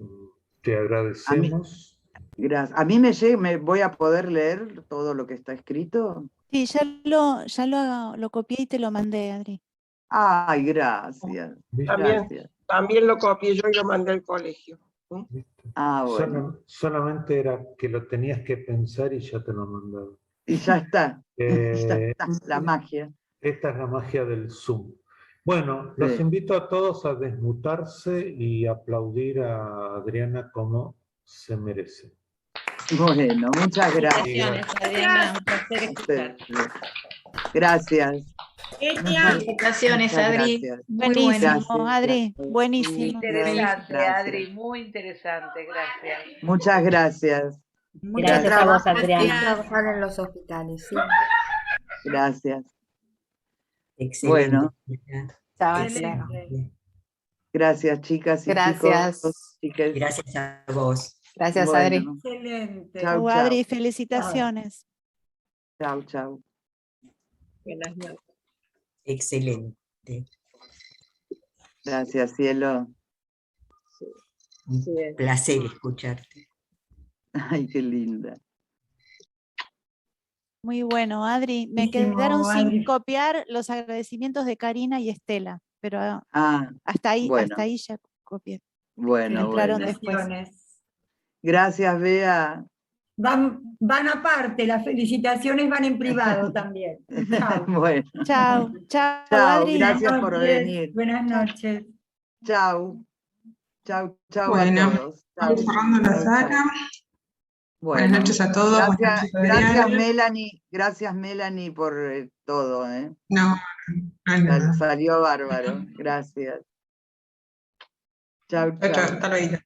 te agradecemos. Gracias. ¿A mí me voy a poder leer todo lo que está escrito? Sí, ya lo copié y te lo mandé, Adri. Ay, gracias. También lo copié yo y lo mandé al colegio. Bueno. Solamente era que lo tenías que pensar y ya te lo mandaba. Y ya está. Ya está, la magia. Esta es la magia del Zoom. Bueno, los invito a todos a desmutarse y aplaudir a Adriana como se merece. Bueno, muchas gracias. Felicitaciones, Adriana, un placer escucharte. Gracias. Felicitaciones, Adri. Buenísimo, Adri. Buenísimo. Interesante, Adri, muy interesante, gracias. Muchas gracias. Gracias a vos, Adriana. Trabajar en los hospitales, sí. Gracias. Excelente. Bueno. Gracias, chicas y chicos. Gracias a vos. Gracias, Adri. Excelente. Chau, Adri, felicitaciones. Chau. Buenas noches. Excelente. Gracias, cielo. Un placer escucharte. Ay, qué linda. Muy bueno, Adri. Me quedaron sin copiar los agradecimientos de Karina y Estela, pero hasta ahí ya copié. Bueno. Entraron después. Gracias, Bea. van aparte, las felicitaciones van en privado también. Chao. Bueno. Chao, chao, Chao, Adri. gracias por venir. Buenas noches. Chao. Chao, chao Bueno, a todos. Chao. cerrando la sala. Bueno, buenas noches a todos. Gracias Melanie por todo. No, salió bárbaro. Gracias. Chao, chao. Hasta luego.